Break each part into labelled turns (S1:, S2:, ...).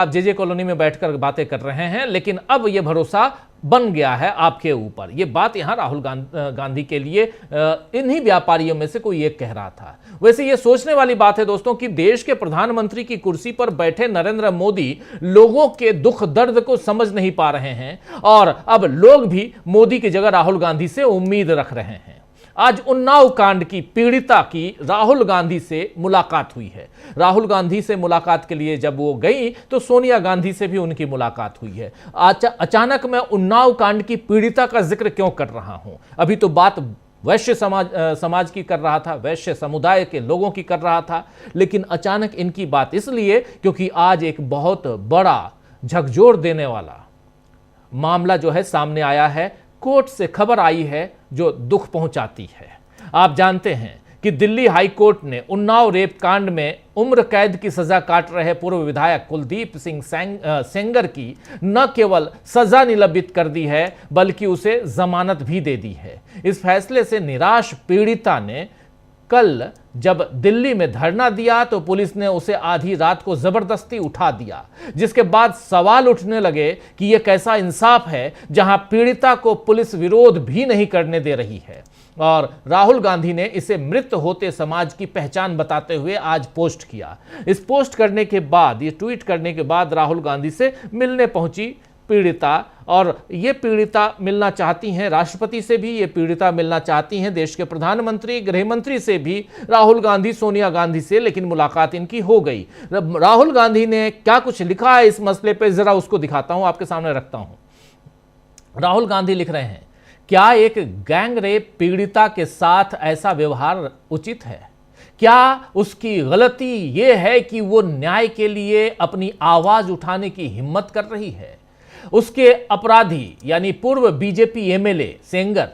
S1: आप जे कॉलोनी में बैठकर बातें कर रहे हैं, लेकिन अब यह भरोसा बन गया है आपके ऊपर। ये बात यहां राहुल गांधी के लिए इन्हीं व्यापारियों में से कोई एक कह रहा था। वैसे ये सोचने वाली बात है दोस्तों कि देश के प्रधानमंत्री की कुर्सी पर बैठे नरेंद्र मोदी लोगों के दुख दर्द को समझ नहीं पा रहे हैं और अब लोग भी मोदी की जगह राहुल गांधी से उम्मीद रख रहे हैं। आज उन्नाव कांड की पीड़िता की राहुल गांधी से मुलाकात हुई है। राहुल गांधी से मुलाकात के लिए जब वो गई तो सोनिया गांधी से भी उनकी मुलाकात हुई है। अचानक मैं उन्नाव कांड की पीड़िता का जिक्र क्यों कर रहा हूं? अभी तो बात वैश्य समाज की कर रहा था, वैश्य समुदाय के लोगों की कर रहा था, लेकिन अचानक इनकी बात इसलिए क्योंकि आज एक बहुत बड़ा झकझोर देने वाला मामला जो है सामने आया है। कोर्ट से खबर आई है जो दुख पहुंचाती है। आप जानते हैं कि दिल्ली हाई कोर्ट ने उन्नाव रेप कांड में उम्र कैद की सजा काट रहे पूर्व विधायक कुलदीप सिंह सेंगर की न केवल सजा निलंबित कर दी है बल्कि उसे जमानत भी दे दी है। इस फैसले से निराश पीड़िता ने कल जब दिल्ली में धरना दिया तो पुलिस ने उसे आधी रात को जबरदस्ती उठा दिया, जिसके बाद सवाल उठने लगे कि यह कैसा इंसाफ है जहां पीड़िता को पुलिस विरोध भी नहीं करने दे रही है। और राहुल गांधी ने इसे मृत होते समाज की पहचान बताते हुए आज पोस्ट किया। इस पोस्ट करने के बाद, ये ट्वीट करने के बाद राहुल गांधी से मिलने पहुंची पीड़िता, और ये पीड़िता मिलना चाहती हैं राष्ट्रपति से भी, ये पीड़िता मिलना चाहती हैं देश के प्रधानमंत्री, गृह मंत्री से भी, राहुल गांधी, सोनिया गांधी से, लेकिन मुलाकात इनकी हो गई। राहुल गांधी ने क्या कुछ लिखा है इस मसले पे, जरा उसको दिखाता हूं, आपके सामने रखता हूं। राहुल गांधी लिख रहे हैं, क्या एक गैंग रेप पीड़िता के साथ ऐसा व्यवहार उचित है? क्या उसकी गलती यह है कि वो न्याय के लिए अपनी आवाज उठाने की हिम्मत कर रही है? उसके अपराधी यानी पूर्व बीजेपी एमएलए सेंगर,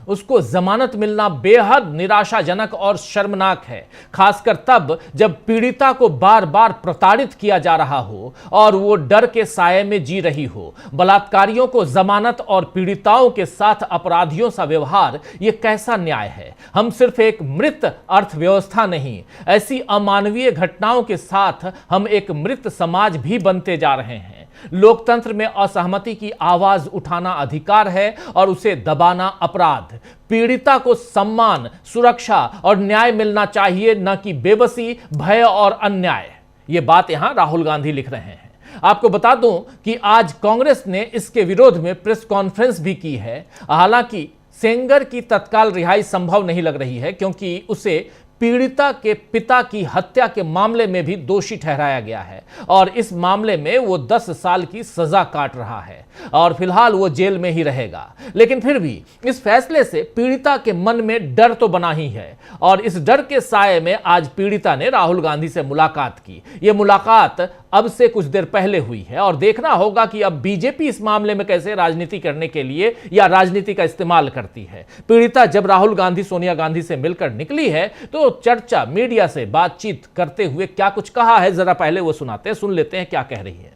S1: उसको जमानत मिलना बेहद निराशाजनक और शर्मनाक है, खासकर तब जब पीड़िता को बार बार प्रताड़ित किया जा रहा हो और वो डर के साये में जी रही हो। बलात्कारियों को जमानत और पीड़िताओं के साथ अपराधियों सा व्यवहार, ये कैसा न्याय है? हम सिर्फ एक मृत अर्थव्यवस्था नहीं, ऐसी अमानवीय घटनाओं के साथ हम एक मृत समाज भी बनते जा रहे हैं। लोकतंत्र में असहमति की आवाज उठाना अधिकार है और उसे दबाना अपराध। पीड़िता को सम्मान, सुरक्षा और न्याय मिलना चाहिए, न कि बेबसी, भय और अन्याय। यह बात यहां राहुल गांधी लिख रहे हैं। आपको बता दूं कि आज कांग्रेस ने इसके विरोध में प्रेस कॉन्फ्रेंस भी की है। हालांकि सेंगर की तत्काल रिहाई संभव नहीं लग रही है क्योंकि उसे पीड़िता के पिता की हत्या के मामले में भी दोषी ठहराया गया है और इस मामले में वो 10 साल की सजा काट रहा है और फिलहाल वो जेल में ही रहेगा। लेकिन फिर भी इस फैसले से पीड़िता के मन में डर तो बना ही है और इस डर के साये में आज पीड़िता ने राहुल गांधी से मुलाकात की। ये मुलाकात अब से कुछ देर पहले हुई है और देखना होगा कि अब बीजेपी इस मामले में कैसे राजनीति करने के लिए या राजनीति का इस्तेमाल करती है। पीड़िता जब राहुल गांधी, सोनिया गांधी से मिलकर निकली है तो चर्चा, मीडिया से बातचीत करते हुए क्या कुछ कहा है, जरा पहले वो सुनाते हैं, सुन लेते हैं क्या कह रही है।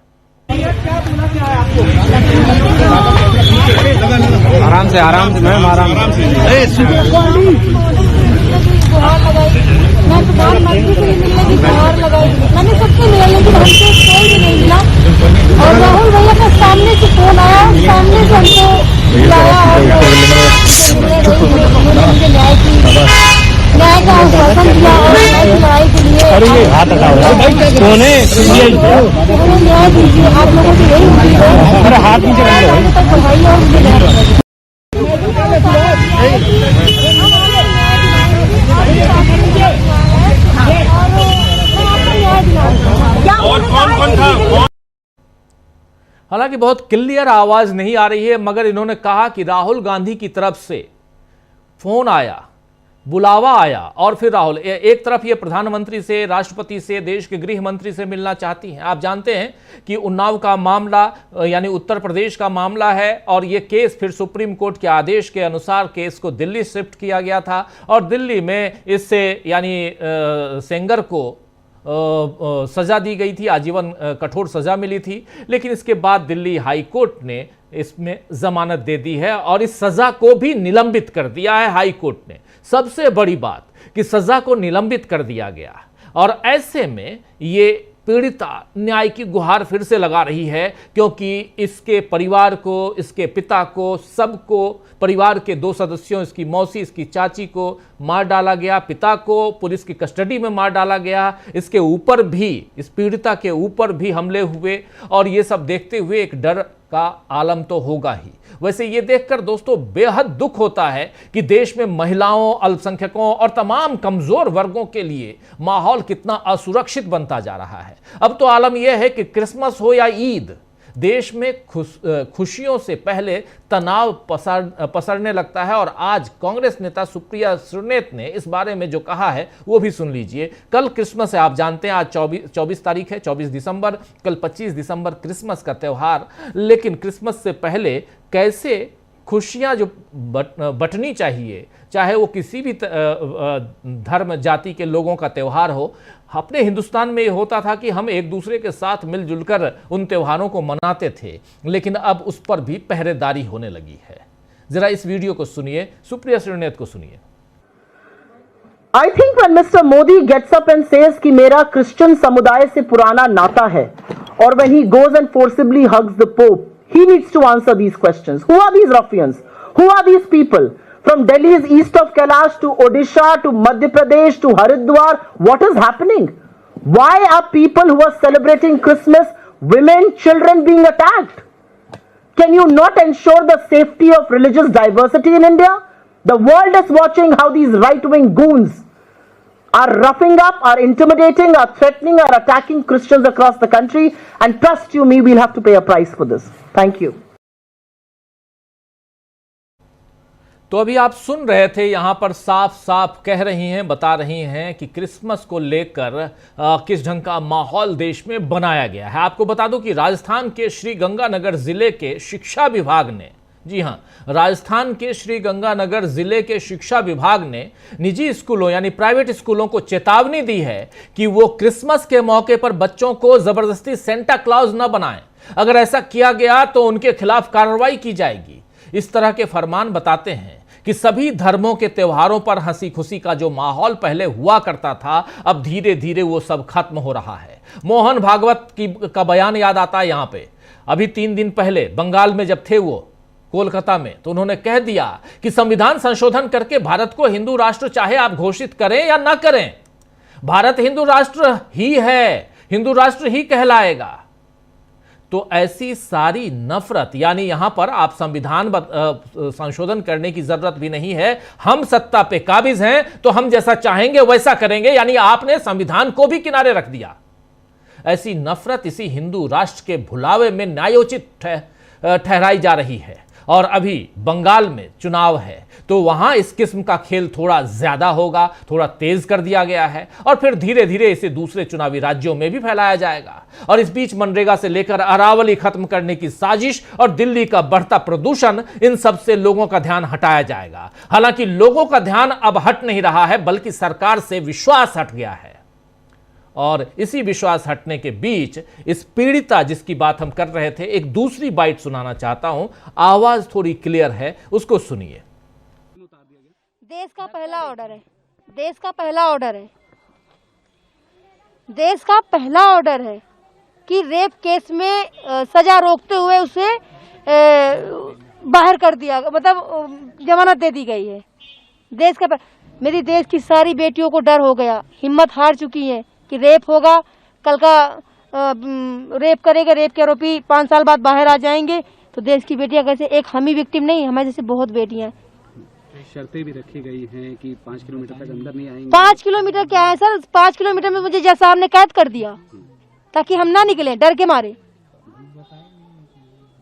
S2: आराम से मैम, आराम से।
S3: मैं प्रधानमंत्री से मिलने की गुहार लगाई, मैंने सबसे मिला लेकिन हमको कोई भी नहीं मिला। और राहुल भैया का सामने से फोन आया, सामने से हमको बुलाया और मुझे न्याय का आश्वासन दिया और न्याय की लड़ाई के लिए
S2: हाथ हटाओ,
S3: न्याय दीजिए। आप लोगों की यही उम्मीद है,
S2: हाथ नीचे
S3: तक बढ़ाइए और मुझे
S1: हालांकि बहुत क्लियर आवाज नहीं आ रही है, मगर इन्होंने कहा कि राहुल गांधी की तरफ से फोन आया, बुलावा आया और फिर राहुल एक तरफ ये प्रधानमंत्री से, राष्ट्रपति से, देश के गृह मंत्री से मिलना चाहती हैं। आप जानते हैं कि उन्नाव का मामला यानी उत्तर प्रदेश का मामला है और ये केस फिर सुप्रीम कोर्ट के आदेश के अनुसार केस को दिल्ली शिफ्ट किया गया था और दिल्ली में इससे यानी सेंगर को सजा दी गई थी, आजीवन कठोर सजा मिली थी। लेकिन इसके बाद दिल्ली हाई कोर्ट ने इसमें जमानत दे दी है और इस सजा को भी निलंबित कर दिया है हाई कोर्ट ने। सबसे बड़ी बात कि सजा को निलंबित कर दिया गया और ऐसे में ये पीड़िता न्याय की गुहार फिर से लगा रही है, क्योंकि इसके परिवार को, इसके पिता को, सबको, परिवार के 2 सदस्यों, इसकी मौसी, इसकी चाची को मार डाला गया, पिता को पुलिस की कस्टडी में मार डाला गया, इसके ऊपर भी, इस पीड़िता के ऊपर भी हमले हुए, और ये सब देखते हुए एक डर का आलम तो होगा ही। वैसे ये देखकर दोस्तों बेहद दुख होता है कि देश में महिलाओं, अल्पसंख्यकों और तमाम कमजोर वर्गों के लिए माहौल कितना असुरक्षित बनता जा रहा है। अब तो आलम यह है कि क्रिसमस हो या ईद, देश में खुशियों से पहले तनाव पसरने लगता है। और आज कांग्रेस नेता सुप्रिया सुरनेत ने इस बारे में जो कहा है वो भी सुन लीजिए। कल क्रिसमस है, आप जानते हैं, आज 24 तारीख है, 24 दिसंबर, कल 25 दिसंबर क्रिसमस का त्यौहार। लेकिन क्रिसमस से पहले कैसे खुशियां जो बंटनी चाहिए, चाहे वो किसी भी धर्म जाति के लोगों का त्यौहार हो, अपने हिंदुस्तान में ये होता था कि हम एक दूसरे के साथ मिलजुल कर उन त्योहारों को मनाते थे, लेकिन अब उस पर भी पहरेदारी होने लगी है। जरा इस वीडियो को सुनिए, सुप्रिया सुरनेत को सुनिए।
S4: I think when Mr. Modi gets up and says कि मेरा क्रिश्चियन समुदाय से पुराना नाता है, और when he goes and forcibly hugs the Pope, he needs to answer these questions. Who are these ruffians? Who are these people? From Delhi's east of Kailash to Odisha to Madhya Pradesh to Haridwar, what is happening? Why are people who are celebrating Christmas, women, children being attacked? Can you not ensure the safety of religious diversity in India? The world is watching how these right-wing goons are roughing up, are intimidating, are threatening, are attacking Christians across the country, and trust you me, we'll have to pay a price for this. Thank you.
S1: तो अभी आप सुन रहे थे, यहां पर साफ साफ कह रही हैं, बता रही हैं कि क्रिसमस को लेकर किस ढंग का माहौल देश में बनाया गया है। आपको बता दूं कि राजस्थान के श्री गंगानगर जिले के शिक्षा विभाग ने, जी हां, राजस्थान के श्री गंगानगर जिले के शिक्षा विभाग ने निजी स्कूलों यानी प्राइवेट स्कूलों को चेतावनी दी है कि वो क्रिसमस के मौके पर बच्चों को जबरदस्ती सेंटा क्लॉज न बनाएं। अगर ऐसा किया गया तो उनके खिलाफ कार्रवाई की जाएगी। इस तरह के फरमान बताते हैं कि सभी धर्मों के त्योहारों पर हंसी खुशी का जो माहौल पहले हुआ करता था, अब धीरे धीरे वो सब खत्म हो रहा है। मोहन भागवत का बयान याद आता है। यहां पे अभी 3 दिन पहले बंगाल में जब थे वो कोलकाता में, तो उन्होंने कह दिया कि संविधान संशोधन करके भारत को हिंदू राष्ट्र चाहे आप घोषित करें या ना करें, भारत हिंदू राष्ट्र ही है, हिंदू राष्ट्र ही कहलाएगा। तो ऐसी सारी नफरत, यानी यहां पर आप संविधान संशोधन करने की जरूरत भी नहीं है, हम सत्ता पे काबिज हैं तो हम जैसा चाहेंगे वैसा करेंगे, यानी आपने संविधान को भी किनारे रख दिया। ऐसी नफरत इसी हिंदू राष्ट्र के भुलावे में न्यायोचित ठहराई जा रही है। और अभी बंगाल में चुनाव है तो वहां इस किस्म का खेल थोड़ा ज्यादा होगा, थोड़ा तेज कर दिया गया है, और फिर धीरे धीरे इसे दूसरे चुनावी राज्यों में भी फैलाया जाएगा। और इस बीच मनरेगा से लेकर अरावली खत्म करने की साजिश और दिल्ली का बढ़ता प्रदूषण, इन सब से लोगों का ध्यान हटाया जाएगा। हालांकि लोगों का ध्यान अब हट नहीं रहा है, बल्कि सरकार से विश्वास हट गया है। और इसी विश्वास हटने के बीच इस पीड़िता जिसकी बात हम कर रहे थे, एक दूसरी बाइट सुनाना चाहता हूं, आवाज थोड़ी क्लियर है, उसको सुनिए।
S3: देश का पहला ऑर्डर है, देश का पहला ऑर्डर है, देश का पहला ऑर्डर है कि रेप केस में सजा रोकते हुए उसे बाहर कर दिया, मतलब जमानत दे दी गई है। देश का मेरी देश की सारी बेटियों को डर हो गया, हिम्मत हार चुकी है कि रेप होगा, कल का रेप करेगा, रेप के आरोपी 5 साल बाद बाहर आ जाएंगे। तो देश की बेटियां कैसे, एक हम ही विक्टिम नहीं, हमारे जैसे बहुत बेटियां।
S2: शर्तें भी रखी गई हैं कि 5 किलोमीटर तक अंदर नहीं आएंगे।
S3: 5 किलोमीटर क्या है सर, 5 किलोमीटर में मुझे जज साहब ने कैद कर दिया ताकि हम ना निकले डर के मारे।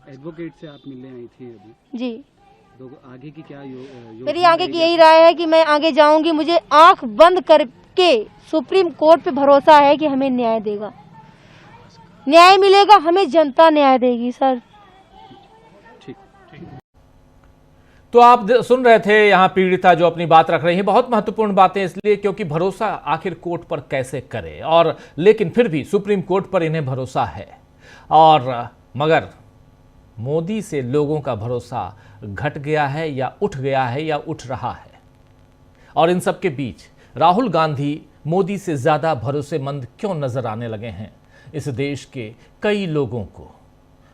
S2: एडवोकेट से आप मिलने आई थी अभी
S3: जी,
S2: तो आगे की क्या
S3: मेरी आगे की यही राय है कि मैं आगे जाऊंगी। मुझे आंख बंद करके सुप्रीम कोर्ट पे भरोसा है कि हमें न्याय देगा, न्याय मिलेगा, हमें जनता न्याय देगी सर।
S1: तो आप सुन रहे थे यहां पीड़िता जो अपनी बात रख रही है। बहुत महत्वपूर्ण बातें इसलिए क्योंकि भरोसा आखिर कोर्ट पर कैसे करे, और लेकिन फिर भी सुप्रीम कोर्ट पर इन्हें भरोसा है। और मगर मोदी से लोगों का भरोसा घट गया है या उठ गया है या उठ रहा है। और इन सब के बीच राहुल गांधी मोदी से ज्यादा भरोसेमंद क्यों नजर आने लगे हैं? इस देश के कई लोगों को।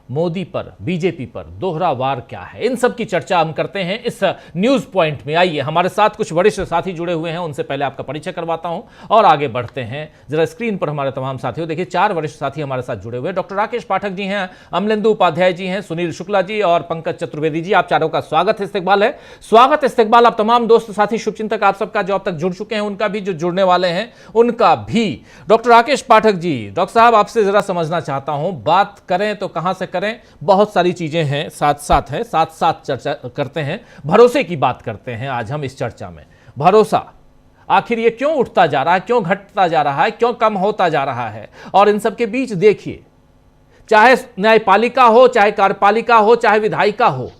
S1: मोदी पर, बीजेपी पर दोहरा वार क्या है, इन सब की चर्चा हम करते हैं इस न्यूज पॉइंट में। आइए, हमारे साथ कुछ वरिष्ठ साथी जुड़े हुए हैं, उनसे पहले आपका परिचय करवाता हूं और आगे बढ़ते हैं। जरा स्क्रीन पर हमारे तमाम साथियों देखिए, 4 वरिष्ठ साथी हमारे साथ जुड़े हुए हैं। डॉक्टर राकेश पाठक जी हैं, अमलेंदु उपाध्याय जी हैं, सुनील शुक्ला जी और पंकज चतुर्वेदी जी। आप चारों का स्वागत इस्तकबाल है। स्वागत इस्तकबाल आप तमाम दोस्त साथी शुभचिंतक आप सबका, जो अब तक जुड़ चुके हैं उनका भी, जो जुड़ने वाले हैं उनका भी। डॉक्टर राकेश पाठक जी, डॉक्टर साहब आपसे जरा समझना चाहता हूं, बात करें तो कहां से करें? बहुत सारी चीजें हैं, साथ साथ चर्चा करते हैं। भरोसे की बात करते हैं आज हम इस चर्चा में। भरोसा आखिर ये क्यों उठता जा रहा है, क्यों घटता जा रहा है, क्यों कम होता जा रहा है? और इन सब के बीच देखिए, चाहे न्यायपालिका हो, चाहे कार्यपालिका हो, चाहे विधायिका हो,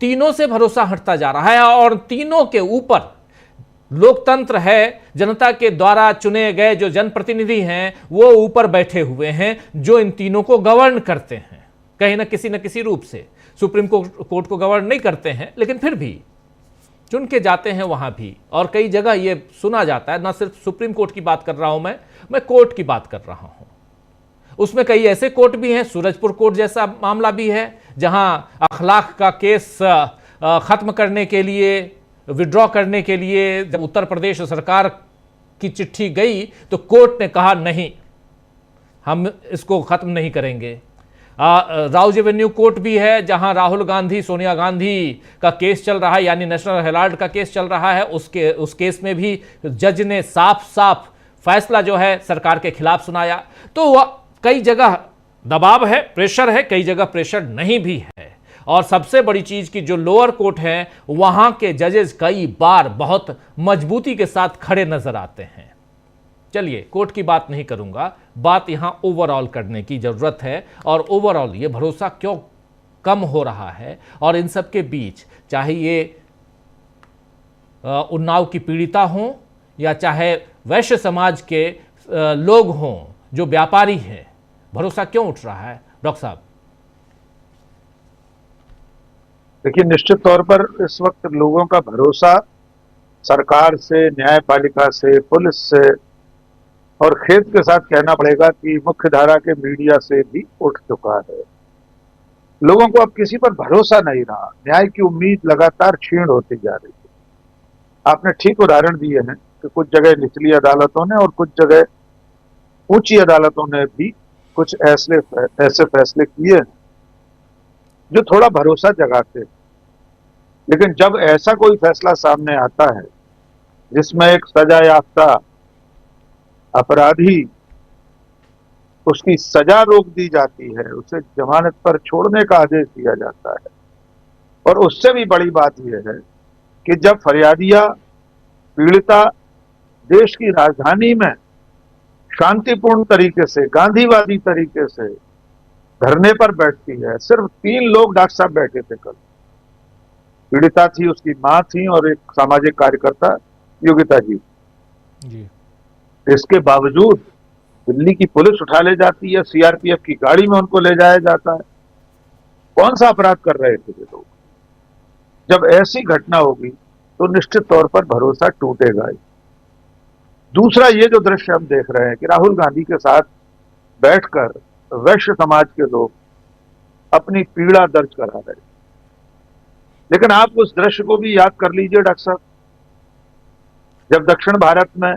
S1: तीनों से भरोसा हटता जा रहा है। और तीनों के ऊपर लोकतंत्र है, जनता के द्वारा चुने गए जो जनप्रतिनिधि हैं वो ऊपर बैठे हुए हैं, जो इन तीनों को गवर्न करते हैं कहीं ना किसी रूप से। सुप्रीम कोर्ट को गवर्न नहीं करते हैं, लेकिन फिर भी चुन के जाते हैं वहां भी। और कई जगह ये सुना जाता है, ना सिर्फ सुप्रीम कोर्ट की बात कर रहा हूं मैं कोर्ट की बात कर रहा हूं। उसमें कई ऐसे कोर्ट भी हैं, सूरजपुर कोर्ट जैसा मामला भी है, जहां अखलाक का केस खत्म करने के लिए, विड्रॉ करने के लिए जब उत्तर प्रदेश सरकार की चिट्ठी गई तो कोर्ट ने कहा नहीं, हम इसको खत्म नहीं करेंगे। राउज एवेन्यू कोर्ट भी है, जहां राहुल गांधी, सोनिया गांधी का केस चल रहा है, यानी नेशनल हेराल्ड का केस चल रहा है। उस केस में भी जज ने साफ फैसला जो है सरकार के खिलाफ सुनाया। तो कई जगह दबाव है, प्रेशर है, कई जगह प्रेशर नहीं भी है। और सबसे बड़ी चीज की जो लोअर कोर्ट है, वहां के जजेस कई बार बहुत मजबूती के साथ खड़े नजर आते हैं। चलिए, कोर्ट की बात नहीं करूंगा, बात यहां ओवरऑल करने की जरूरत है। और ओवरऑल ये भरोसा क्यों कम हो रहा है? और इन सब के बीच, चाहे ये उन्नाव की पीड़िता हों या चाहे वैश्य समाज के लोग हों जो व्यापारी हैं, भरोसा क्यों उठ रहा है? डॉक्टर साहब
S5: देखिए, निश्चित तौर पर इस वक्त लोगों का भरोसा सरकार से, न्यायपालिका से, पुलिस से और खेद के साथ कहना पड़ेगा कि मुख्य धारा के मीडिया से भी उठ चुका है। लोगों को अब किसी पर भरोसा नहीं रहा। न्याय की उम्मीद लगातार क्षीण होती जा रही है। आपने ठीक उदाहरण दिए हैं कि कुछ जगह निचली अदालतों ने और कुछ जगह ऊंची अदालतों ने भी कुछ ऐसे फैसले किए हैं जो थोड़ा भरोसा जगाते हैं। लेकिन जब ऐसा कोई फैसला सामने आता है जिसमें एक सजा याफ्ता अपराधी, उसकी सजा रोक दी जाती है, उसे जमानत पर छोड़ने का आदेश दिया जाता है, और उससे भी बड़ी बात यह है कि जब फरियादिया, पीड़िता देश की राजधानी में शांतिपूर्ण तरीके से, गांधीवादी तरीके से धरने पर बैठती है। सिर्फ 3 लोग डॉक्टर साहब बैठे थे कल। पीड़िता थी, उसकी मां थी और एक सामाजिक कार्यकर्ता योगिता जी। इसके बावजूद दिल्ली की पुलिस उठा ले जाती है, सीआरपीएफ की गाड़ी में उनको ले जाया जाता है। कौन सा अपराध कर रहे थे ये लोग? जब ऐसी घटना होगी तो निश्चित तौर पर भरोसा टूटेगा ही। दूसरा, ये जो दृश्य हम देख रहे हैं कि राहुल गांधी के साथ बैठकर वैश्य समाज के लोग अपनी पीड़ा दर्ज करा रहे हैं। लेकिन आप उस दृश्य को भी याद कर लीजिए डॉक्टर साहब, जब दक्षिण भारत में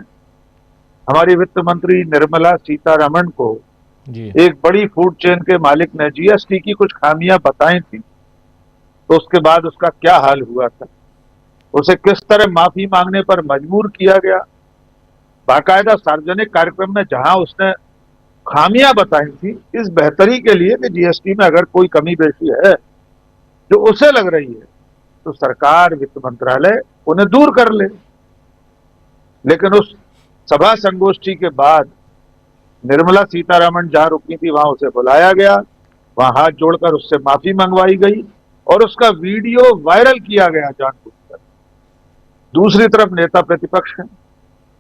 S5: हमारी वित्त मंत्री निर्मला सीतारमण को एक बड़ी फूड चेन के मालिक ने जीएसटी की कुछ खामियां बताई थी, तो उसके बाद उसका क्या हाल हुआ था, उसे किस तरह माफी मांगने पर मजबूर किया गया। बाकायदा सार्वजनिक कार्यक्रम में जहां उसने खामियां बताई थी इस बेहतरी के लिए कि जीएसटी में अगर कोई कमी बेशी है जो उसे लग रही है तो सरकार, वित्त मंत्रालय उन्हें दूर कर ले। लेकिन उस सभा संगोष्ठी के बाद निर्मला सीतारमण जहां रुकी थी वहां उसे बुलाया गया, वहां हाथ जोड़कर उससे माफी मंगवाई गई और उसका वीडियो वायरल किया गया जानबूझकर। दूसरी तरफ नेता प्रतिपक्ष है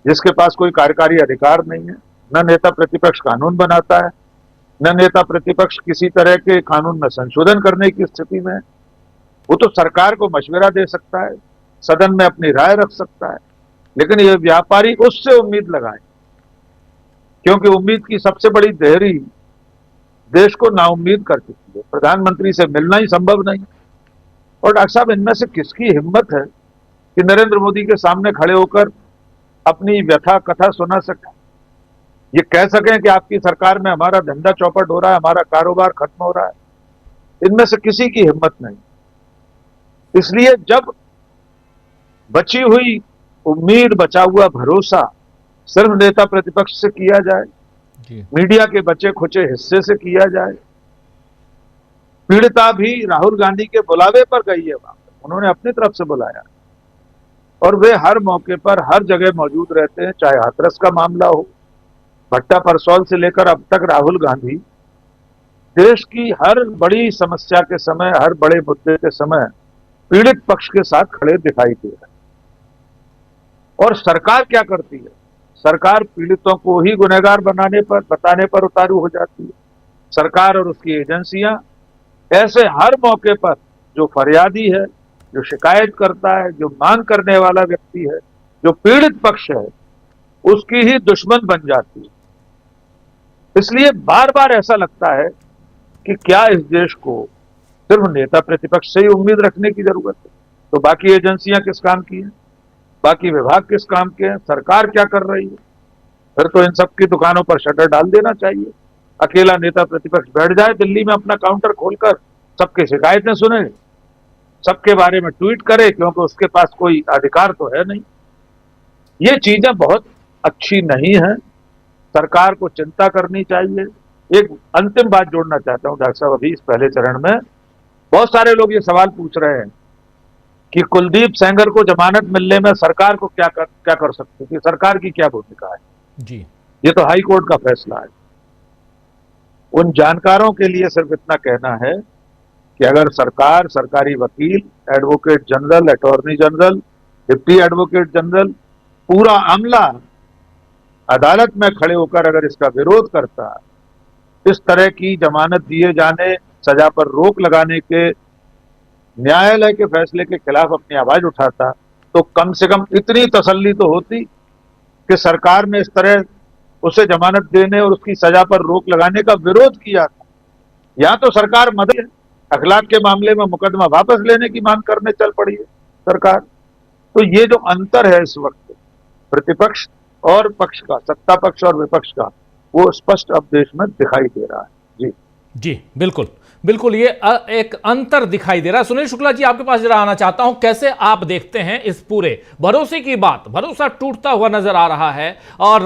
S5: जिसके पास कोई कार्यकारी अधिकार नहीं है। न नेता प्रतिपक्ष कानून बनाता है, न नेता प्रतिपक्ष किसी तरह के कानून में संशोधन करने की स्थिति में है। वो तो सरकार को मशवरा दे सकता है, सदन में अपनी राय रख सकता है, लेकिन ये व्यापारी उससे उम्मीद लगाए क्योंकि उम्मीद की सबसे बड़ी देहरी देश को नाउम्मीद कर चुकी है। प्रधानमंत्री से मिलना ही संभव नहीं। और डॉक्टर साहब, इनमें से किसकी हिम्मत है कि नरेंद्र मोदी के सामने खड़े होकर अपनी व्यथा कथा सुना सकें, ये कह सकें कि आपकी सरकार में हमारा धंधा चौपट हो रहा है, हमारा कारोबार खत्म हो रहा है? इनमें से किसी की हिम्मत नहीं। इसलिए जब बची हुई उम्मीद, बचा हुआ भरोसा सिर्फ नेता प्रतिपक्ष से किया जाए, मीडिया के बचे खुचे हिस्से से किया जाए, पीड़िता भी राहुल गांधी के बुलावे पर गई है, वहां पर उन्होंने अपनी तरफ से बुलाया और वे हर मौके पर हर जगह मौजूद रहते हैं, चाहे हाथरस का मामला हो, भट्टा परसौल से लेकर अब तक राहुल गांधी देश की हर बड़ी समस्या के समय, हर बड़े मुद्दे के समय पीड़ित पक्ष के साथ खड़े दिखाई दे रहे हैं। और सरकार क्या करती है? सरकार पीड़ितों को ही गुनहगार बताने पर उतारू हो जाती है। सरकार और उसकी एजेंसियां ऐसे हर मौके पर जो फरियादी है, जो शिकायत करता है, जो मांग करने वाला व्यक्ति है, जो पीड़ित पक्ष है, उसकी ही दुश्मन बन जाती है। इसलिए बार बार ऐसा लगता है कि क्या इस देश को सिर्फ नेता प्रतिपक्ष से ही उम्मीद रखने की जरूरत है? तो बाकी एजेंसियां किस काम की हैं? बाकी विभाग किस काम के हैं? सरकार क्या कर रही है? फिर तो इन सबकी दुकानों पर शटर डाल देना चाहिए। अकेला नेता प्रतिपक्ष बैठ जाए दिल्ली में अपना काउंटर खोलकर, सबकी शिकायतें सुने, सबके बारे में ट्वीट करे, क्योंकि उसके पास कोई अधिकार तो है नहीं। ये चीजें बहुत अच्छी नहीं है। सरकार को चिंता करनी चाहिए। एक अंतिम बात जोड़ना चाहता हूं डॉक्टर साहब, अभी इस पहले चरण में बहुत सारे लोग ये सवाल पूछ रहे हैं कि कुलदीप सेंगर को जमानत मिलने में सरकार को क्या कर सकती है, सरकार की क्या भूमिका है
S1: जी।
S5: ये तो हाई कोर्ट का फैसला है। उन जानकारों के लिए सिर्फ इतना कहना है कि अगर सरकार, सरकारी वकील, advocate general, attorney general, deputy advocate general, पूरा अमला अदालत में खड़े होकर अगर इसका विरोध करता, इस तरह की जमानत दिए जाने, सजा पर रोक लगाने के न्यायालय के फैसले के खिलाफ अपनी आवाज उठाता, तो कम से कम इतनी तसल्ली तो होती कि सरकार ने इस तरह उसे जमानत देने और उसकी सजा पर रोक लगाने का विरोध किया था। या तो सरकार मदद, अखलाक के मामले में मुकदमा वापस लेने की मांग करने चल पड़ी है सरकार। तो ये जो अंतर है इस वक्त प्रतिपक्ष और पक्ष का, सत्ता पक्ष और विपक्ष का, वो स्पष्ट अब देश में दिखाई दे रहा है। जी
S1: जी, बिल्कुल बिल्कुल, ये एक अंतर दिखाई दे रहा है। सुनील शुक्ला जी, आपके पास जरा आना चाहता हूं, कैसे आप देखते हैं इस पूरे भरोसे की बात? भरोसा टूटता हुआ नजर आ रहा है, और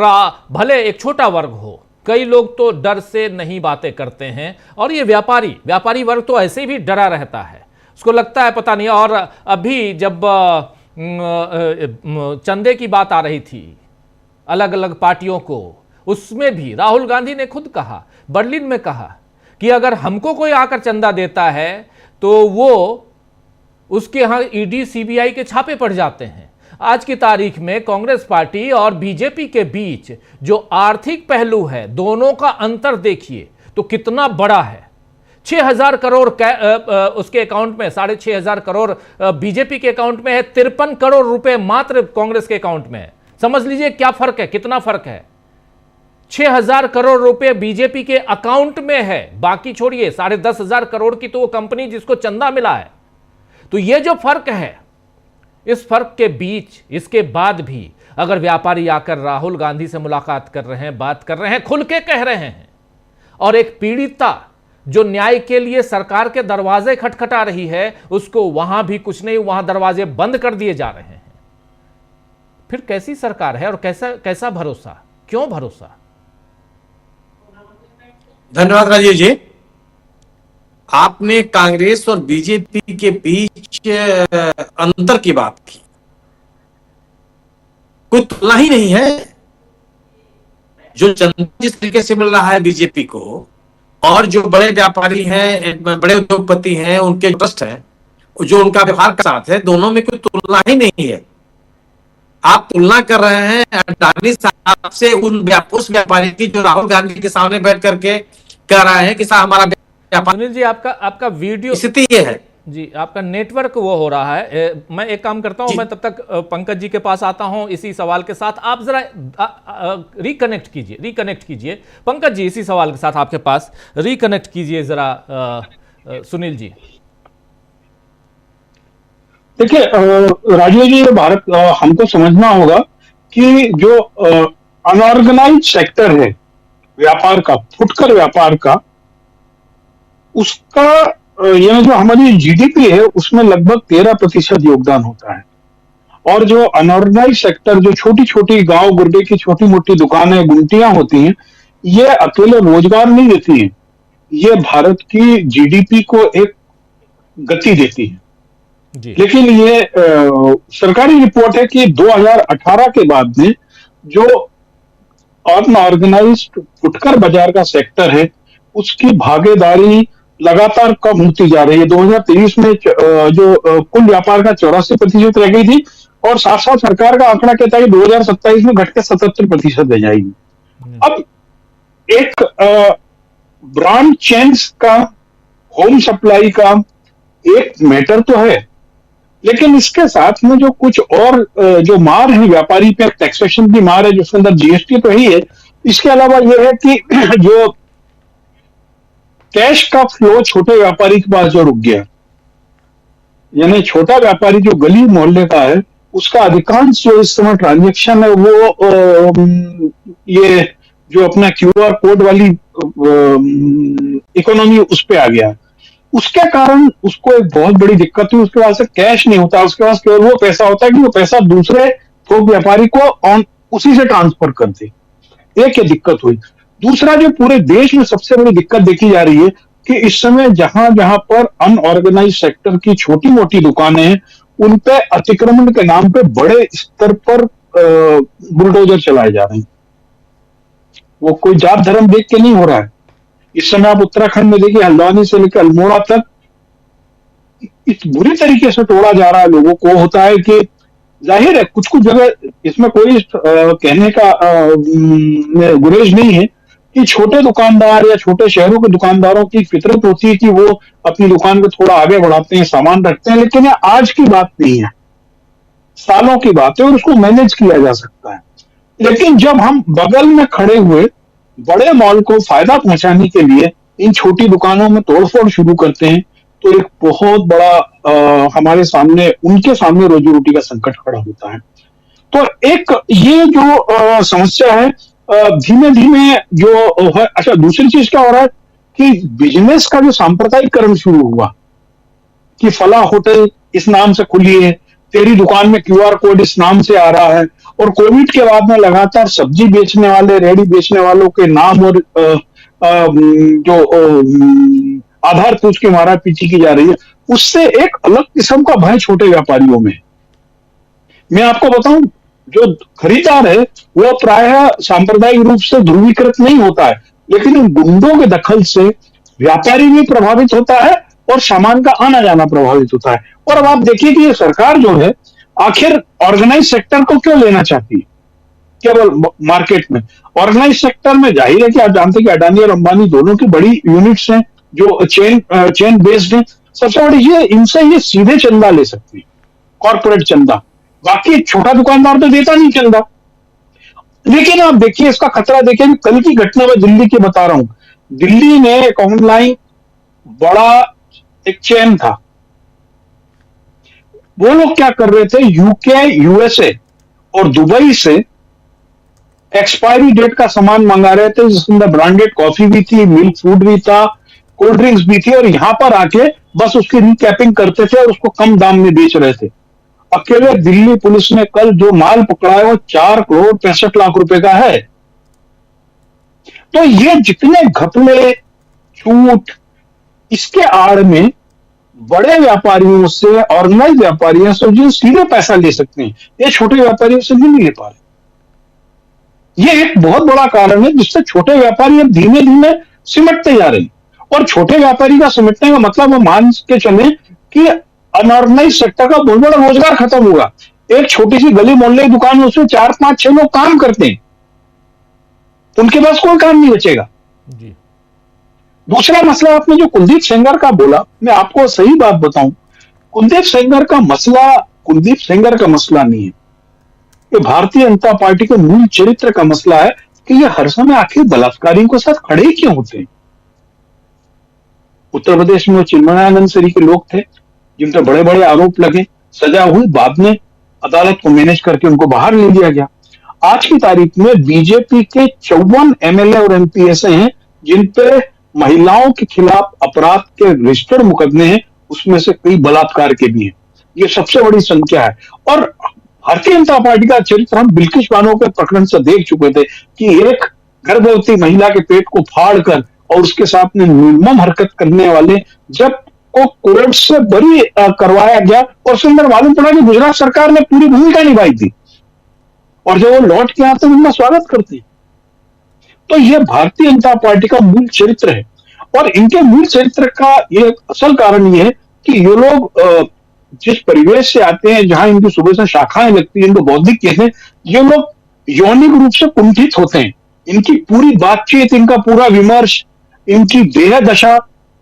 S1: भले एक छोटा वर्ग हो, कई लोग तो डर से नहीं बातें करते हैं, और ये व्यापारी वर्ग तो ऐसे भी डरा रहता है, उसको लगता है पता नहीं। और अभी जब चंदे की बात आ रही थी अलग अलग पार्टियों को, उसमें भी राहुल गांधी ने खुद कहा, बर्लिन में कहा कि अगर हमको कोई आकर चंदा देता है तो वो उसके यहां ईडी सीबीआई के छापे पड़ जाते हैं। आज की तारीख में कांग्रेस पार्टी और बीजेपी के बीच जो आर्थिक पहलू है, दोनों का अंतर देखिए तो कितना बड़ा है। 6,000 करोड़ उसके अकाउंट में, 6,500 करोड़ बीजेपी के अकाउंट में है, 53 करोड़ रुपए मात्र कांग्रेस के अकाउंट में है। समझ लीजिए क्या फर्क है, कितना फर्क है। 6,000 करोड़ रुपए बीजेपी के अकाउंट में है, बाकी छोड़िए 10,500 करोड़ की तो वो कंपनी जिसको चंदा मिला है। तो ये जो फर्क है, इस फर्क के बीच, इसके बाद भी अगर व्यापारी आकर राहुल गांधी से मुलाकात कर रहे हैं, बात कर रहे हैं, खुल के कह रहे हैं, और एक पीड़िता जो न्याय के लिए सरकार के दरवाजे खटखटा रही है, उसको वहां भी कुछ नहीं, वहां दरवाजे बंद कर दिए जा रहे हैं, फिर कैसी सरकार है और कैसा भरोसा? क्यों भरोसा?
S6: धन्यवाद राजीव जी। आपने कांग्रेस और बीजेपी के बीच अंतर की बात की। कोई तुलना ही नहीं है। जो चंदा जिस तरीके से मिल रहा है बीजेपी को, और जो बड़े व्यापारी हैं, बड़े उद्योगपति हैं, उनके ट्रस्ट हैं, जो उनका व्यवहार के साथ है, दोनों में कोई तुलना ही नहीं है। आप तुलना कर रहे हैं अडानी साहब से उस व्यापारी की जो राहुल गांधी के सामने बैठ करके कह रहा है कि साहब हमारा व्यापार।
S1: सुनील जी, आपका वीडियो
S6: स्थिति ये है।
S1: जी, आपका नेटवर्क वो हो रहा है। मैं एक काम करता हूं, मैं तब तक पंकज जी के पास आता हूं इसी सवाल के साथ। आप जरा रिकनेक्ट कीजिए पंकज जी, इसी सवाल के साथ आपके पास रिकनेक्ट कीजिए जरा सुनील जी।
S7: देखिए राजीव जी, ये भारत हमको समझना होगा कि जो अनऑर्गेनाइज सेक्टर है व्यापार का, फुटकर व्यापार का, उसका यह जो हमारी जीडीपी है उसमें लगभग 13% योगदान होता है। और जो अनऑर्गेनाइज सेक्टर, जो छोटी छोटी गांव गुर्दे की छोटी मोटी दुकानें, गुमटियां होती हैं, ये अकेले रोजगार नहीं देती हैं, ये भारत की जीडीपी को एक गति देती है। लेकिन ये सरकारी रिपोर्ट है कि 2018 के बाद में जो अनऑर्गेनाइज्ड फुटकर बाजार का सेक्टर है उसकी भागीदारी लगातार कम होती जा रही है। 2023 में जो कुल व्यापार का 84% रह गई थी, और साथ साथ सरकार का आंकड़ा कहता है कि 2027 में घट के 77% रह जाएगी। अब एक ब्रांड चेन्स का, होम सप्लाई का एक मैटर तो है, लेकिन इसके साथ में जो कुछ और जो मार है व्यापारी पे, टैक्सेशन की मार है जिसके अंदर जीएसटी तो ही है, इसके अलावा यह है कि जो कैश का फ्लो छोटे व्यापारी के पास जो रुक गया, यानी छोटा व्यापारी जो गली मोहल्ले का है उसका अधिकांश जो इस समय ट्रांजैक्शन है वो ये जो अपना क्यूआर कोड वाली इकोनॉमी उस पे आ गया। उसके कारण उसको एक बहुत बड़ी दिक्कत हुई, उसके पास कैश नहीं होता, उसके पास केवल वो पैसा होता है कि वो पैसा दूसरे थोक व्यापारी को उसी से ट्रांसफर कर दे। एक ये दिक्कत हुई। दूसरा, जो पूरे देश में सबसे बड़ी दिक्कत देखी जा रही है कि इस समय जहां जहां पर अनऑर्गेनाइज सेक्टर की छोटी मोटी दुकानें हैं उन पे अतिक्रमण के नाम पे बड़े स्तर पर बुलडोजर चलाए जा रहे हैं। वो कोई जात धर्म देख के नहीं हो रहा है। इस समय आप उत्तराखंड में देखिए, हल्द्वानी से लेकर अल्मोड़ा तक इस बुरी तरीके से तोड़ा जा रहा है लोगों को। होता है कि जाहिर है कुछ कुछ जगह इसमें कोई कहने का गुरेज नहीं है कि छोटे दुकानदार या छोटे शहरों के दुकानदारों की फितरत होती है कि वो अपनी दुकान को थोड़ा आगे बढ़ाते हैं, सामान रखते हैं, लेकिन ये आज की बात नहीं है, सालों की बात है और उसको मैनेज किया जा सकता है। लेकिन जब हम बगल में खड़े हुए बड़े मॉल को फायदा पहुंचाने के लिए इन छोटी दुकानों में तोड़फोड़ शुरू करते हैं तो एक बहुत बड़ा हमारे सामने, उनके सामने रोजी रोटी का संकट खड़ा होता है। तो एक ये जो समस्या है धीमे धीमे जो है। अच्छा, दूसरी चीज क्या हो रहा है कि बिजनेस का जो सांप्रदायिकरण शुरू हुआ कि फला होटल इस नाम से खुली है, तेरी दुकान में क्यूआर कोड इस नाम से आ रहा है, और कोविड के बाद में लगातार सब्जी बेचने वाले, रेडी बेचने वालों के नाम और जो आधार पूछ के मारा पीछी की जा रही है, उससे एक अलग किस्म का भय छोटे व्यापारियों में। मैं आपको बताऊं, जो खरीदार है वो प्रायः सांप्रदायिक रूप से ध्रुवीकृत नहीं होता है, लेकिन इन गुंडों के दखल से व्यापारी भी प्रभावित होता है और सामान का आना जाना प्रभावित होता है। और अब आप देखिए कि ये सरकार जो है आखिर ऑर्गेनाइज सेक्टर को क्यों लेना चाहती है केवल मार्केट में। ऑर्गेनाइज सेक्टर में जाहिर है कि आप जानते हैं कि अडानी और अंबानी दोनों की बड़ी यूनिट्स हैं जो चेन बेस्ड है। सबसे बड़ी ये, इनसे ये सीधे चंदा ले सकती है, कॉर्पोरेट चंदा। बाकी छोटा दुकानदार तो देता नहीं चंदा। लेकिन आप देखिए इसका खतरा देखिए, कल की घटना में दिल्ली की बता रहा हूं। दिल्ली में एक ऑनलाइन बड़ा एक चेन था, वो लोग क्या कर रहे थे, यूके, यूएसए और दुबई से एक्सपायरी डेट का सामान मंगा रहे थे, जिसके अंदर ब्रांडेड कॉफी भी थी, मिल्क फूड भी था, कोल्ड ड्रिंक्स भी थी, और यहां पर आके बस उसकी रिकैपिंग करते थे और उसको कम दाम में बेच रहे थे। अकेले दिल्ली पुलिस ने कल जो माल पकड़ा है वो 4,65,00,000 रुपए का है। तो ये जितने घपले, छूट, इसके आड़ में बड़े व्यापारियों से, ऑर्गेनाइज व्यापारियों से जो सीधे पैसा ले सकते हैं, ये छोटे व्यापारियों से भी नहीं ले पा रहे। ये एक बहुत बड़ा कारण है जिससे छोटे व्यापारी अब धीमे धीमे सिमटते जा रहे हैं। और छोटे व्यापारी का सिमटने का मतलब वो मान के चले कि अनऑर्गेनाइज सेक्टर का बहुत बड़ा रोजगार खत्म होगा। एक छोटी सी गली मोहल्ले की दुकान में उसमें 4, 5, 6 लोग काम करते हैं, उनके पास कोई काम नहीं बचेगा।
S1: जी।
S7: दूसरा मसला आपने जो कुलदीप सेंगर का बोला, मैं आपको सही बात बताऊं, कुलदीप सेंगर का मसला नहीं है, ये भारतीय जनता पार्टी के मूल चरित्र का मसला है कि ये हर समय आखिर बलात्कारियों के साथ खड़े क्यों होते हैं। उत्तर प्रदेश में वो चिन्मयानंद सरी के लोग थे जिन पर बड़े बड़े आरोप लगे, सजा हुई, बाद में अदालत को मैनेज करके उनको बाहर ले लिया गया। आज की तारीख में बीजेपी के 54 एमएलए और एमपी ऐसे हैं जिन पे महिलाओं के खिलाफ अपराध के रजिस्टर्ड मुकदमे हैं, उसमें से कई बलात्कार के भी हैं। ये सबसे बड़ी संख्या है। और भारतीय जनता पार्टी का चरित्र हम बिल्किस बानो के प्रकरण से देख चुके थे कि एक गर्भवती महिला के पेट को फाड़ कर और उसके साथ में निर्मम हरकत करने वाले जब को कोर्ट से बरी करवाया गया और उसके अंदर मालूम पड़ा कि गुजरात सरकार ने पूरी भूमिका निभाई थी और जब वो लौट के आते उनका स्वागत करते। तो यह भारतीय जनता पार्टी का मूल चरित्र है और इनके मूल चरित्र का ये असल कारण ये है कि ये लोग जिस परिवेश से आते हैं, जहां इनकी सुबह से शाखाएं लगती हैं, इनको बौद्धिक कहते हैं, ये लोग यौनिक रूप से कुंठित होते हैं। इनकी पूरी बातचीत, इनका पूरा विमर्श, इनकी देह दशा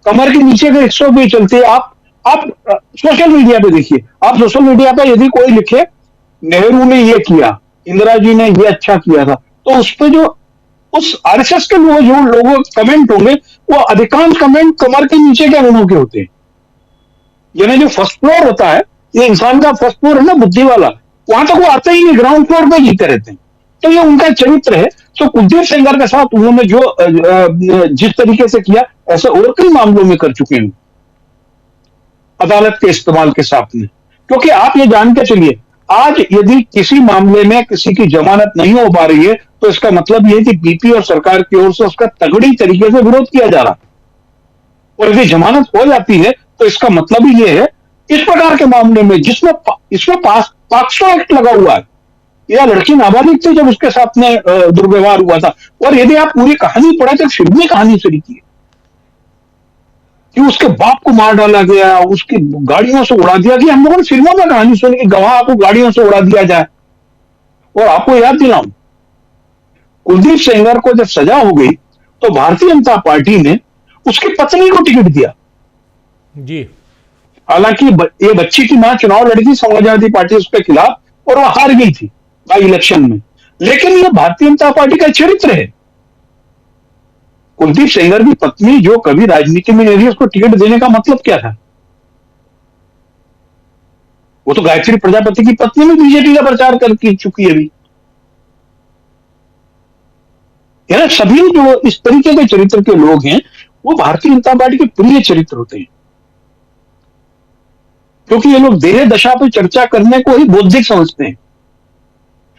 S7: कमर के नीचे के हिस्सों पे चलते। आप सोशल मीडिया पे देखिए, आप सोशल मीडिया पे यदि कोई लिखे नेहरू ने ये किया, इंदिरा जी ने ये अच्छा किया था, तो उस पर जो उस आरएसएस के लोग जो लोगों कमेंट होंगे वो अधिकांश कमेंट कमर के नीचे के गुणों के होते हैं। यानी जो फर्स्ट फ्लोर होता है, ये इंसान का फर्स्ट फ्लोर है ना, बुद्धि वाला, वहां तक वो आते ही नहीं, ग्राउंड फ्लोर पे जीते रहते हैं। तो ये उनका चरित्र है। तो कुलदीप सेंगर के साथ उन्होंने जो जिस तरीके से किया, ऐसे और कई मामलों में कर चुके हैं अदालत के इस्तेमाल के साथ में। क्योंकि आप ये जान के चलिए, आज यदि किसी मामले में किसी की जमानत नहीं हो पा रही है तो इसका मतलब यह है कि बीपी और सरकार की ओर से उसका तगड़ी तरीके से विरोध किया जा रहा। और यदि जमानत हो जाती है तो इसका मतलब ही यह है इस प्रकार के मामले में जिसमें इसमें पॉक्सो एक्ट लगा हुआ है, या लड़की नाबालिग थी जब उसके साथ में दुर्व्यवहार हुआ था, और यदि आप पूरी कहानी पढ़े तो फिल्मी कहानी से लिखी है कि उसके बाप को मार डाला गया, उसकी गाड़ियों से उड़ा दिया गया। हम लोगों ने फिल्मों में कहानी सुनी कि गवाह को गाड़ियों से उड़ा दिया जाए। और आपको याद दिलाऊं, कुलदीप सेंगर को जब सजा हो गई तो भारतीय जनता पार्टी ने उसकी पत्नी को टिकट दिया
S1: जी।
S7: हालांकि ये बच्ची की मां चुनाव लड़ी थी समाजवादी पार्टी उसके खिलाफ और वह हार गई थी बाई इलेक्शन में, लेकिन यह भारतीय जनता पार्टी का चरित्र है। कुलदीप सेंगर की पत्नी जो कभी राजनीति में नहीं रही, उसको टिकट देने का मतलब क्या था? वो तो गायत्री प्रजापति की पत्नी में बीजेपी का प्रचार कर चुकी है अभी। यानी सभी जो इस तरीके के चरित्र के लोग हैं वो भारतीय जनता पार्टी के प्रिय चरित्र होते हैं, क्योंकि ये लोग देह दशा पर चर्चा करने को ही बौद्धिक समझते हैं।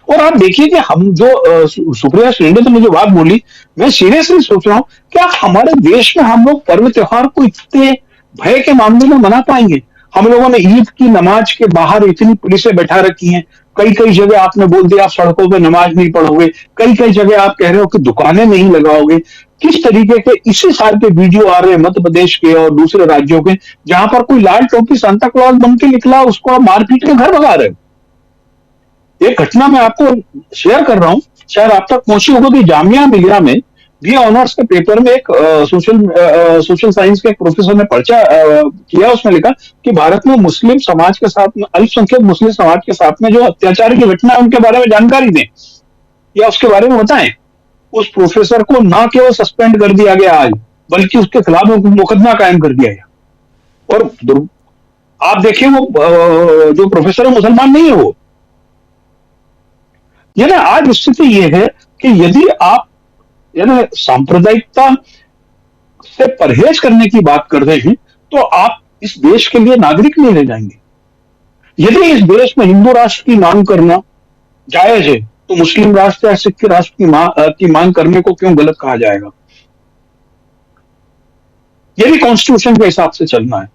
S7: और आप देखिए कि हम जो सुप्रिया श्रींडे ने जो बात बोली, मैं सीरियसली सोच रहा हूं क्या हमारे देश में हम लोग पर्व त्योहार को इतने भय के मामले में मना पाएंगे? हम लोगों ने ईद की नमाज के बाहर इतनी पुलिसें बैठा रखी हैं, कई कई जगह आपने बोल दिया आप सड़कों पे नमाज नहीं पढ़ोगे, कई कई जगह आप कह रहे हो कि दुकानें नहीं लगाओगे। किस तरीके के इसी साल के वीडियो आ रहे हैं मध्य प्रदेश के और दूसरे राज्यों के, जहां पर कोई लाल टोपी सांता क्लॉज बन के निकला, उसको आप मारपीट के घर भगा रहे हो। एक घटना मैं आपको शेयर कर रहा हूं, शायद आप तक पहुंची होगी कि जामिया मिलिया में बीए ऑनर्स के पेपर में एक सोशल साइंस के एक प्रोफेसर ने पर्चा किया। उसमें लिखा कि भारत में मुस्लिम समाज के साथ में, अल्पसंख्यक मुस्लिम समाज के साथ में जो अत्याचार की घटना है उनके बारे में जानकारी दें या उसके बारे में बताएं। उस प्रोफेसर को ना केवल सस्पेंड कर दिया गया आज, बल्कि उसके खिलाफ मुकदमा कायम कर दिया गया। और आप देखिए वो जो प्रोफेसर है मुसलमान नहीं है वो। यानी आज स्थिति ये है कि यदि आप यानी सांप्रदायिकता से परहेज करने की बात कर रहे हैं तो आप इस देश के लिए नागरिक नहीं रह जाएंगे। यदि इस देश में हिंदू राष्ट्र की मांग करना जायज है तो मुस्लिम राष्ट्र या सिख राष्ट्र की मांग करने को क्यों गलत कहा जाएगा? यदि कॉन्स्टिट्यूशन के हिसाब से चलना है,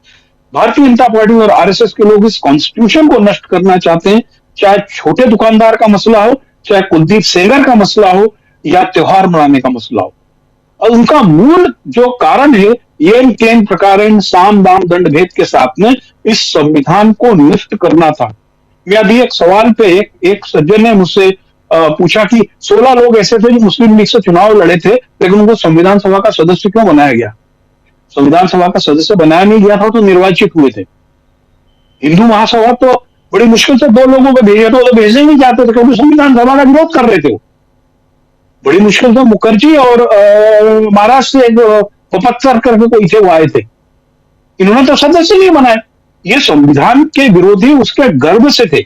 S7: भारतीय जनता पार्टी और आरएसएस के लोग इस कॉन्स्टिट्यूशन को नष्ट करना चाहते हैं, चाहे छोटे दुकानदार का मसला हो, चाहे कुलदीप सेंगर का मसला हो या त्योहार मनाने का मसला हो। और उनका मूल जो कारण है येन केन प्रकारेण साम दाम दंड भेद के साथ में इस संविधान को नष्ट करना था। मैं अभी एक सवाल पे एक सज्जन ने मुझसे पूछा कि 16 लोग ऐसे थे जो मुस्लिम लीग से चुनाव लड़े थे लेकिन उनको संविधान सभा का सदस्य क्यों बनाया गया? संविधान सभा का सदस्य बनाया नहीं गया था तो निर्वाचित हुए थे। हिंदू महासभा तो बड़ी मुश्किल से 2 लोगों को भेजा, तो भेजने नहीं चाहते थे क्योंकि संविधान सभा का विरोध कर रहे थे। बड़ी मुश्किल से मुखर्जी और महाराष्ट्र से एक पपत्सर करके कोई थे, वो आए थे। इन्होंने तो सदस्य नहीं बनाए। ये संविधान के विरोधी उसके गर्व से थे,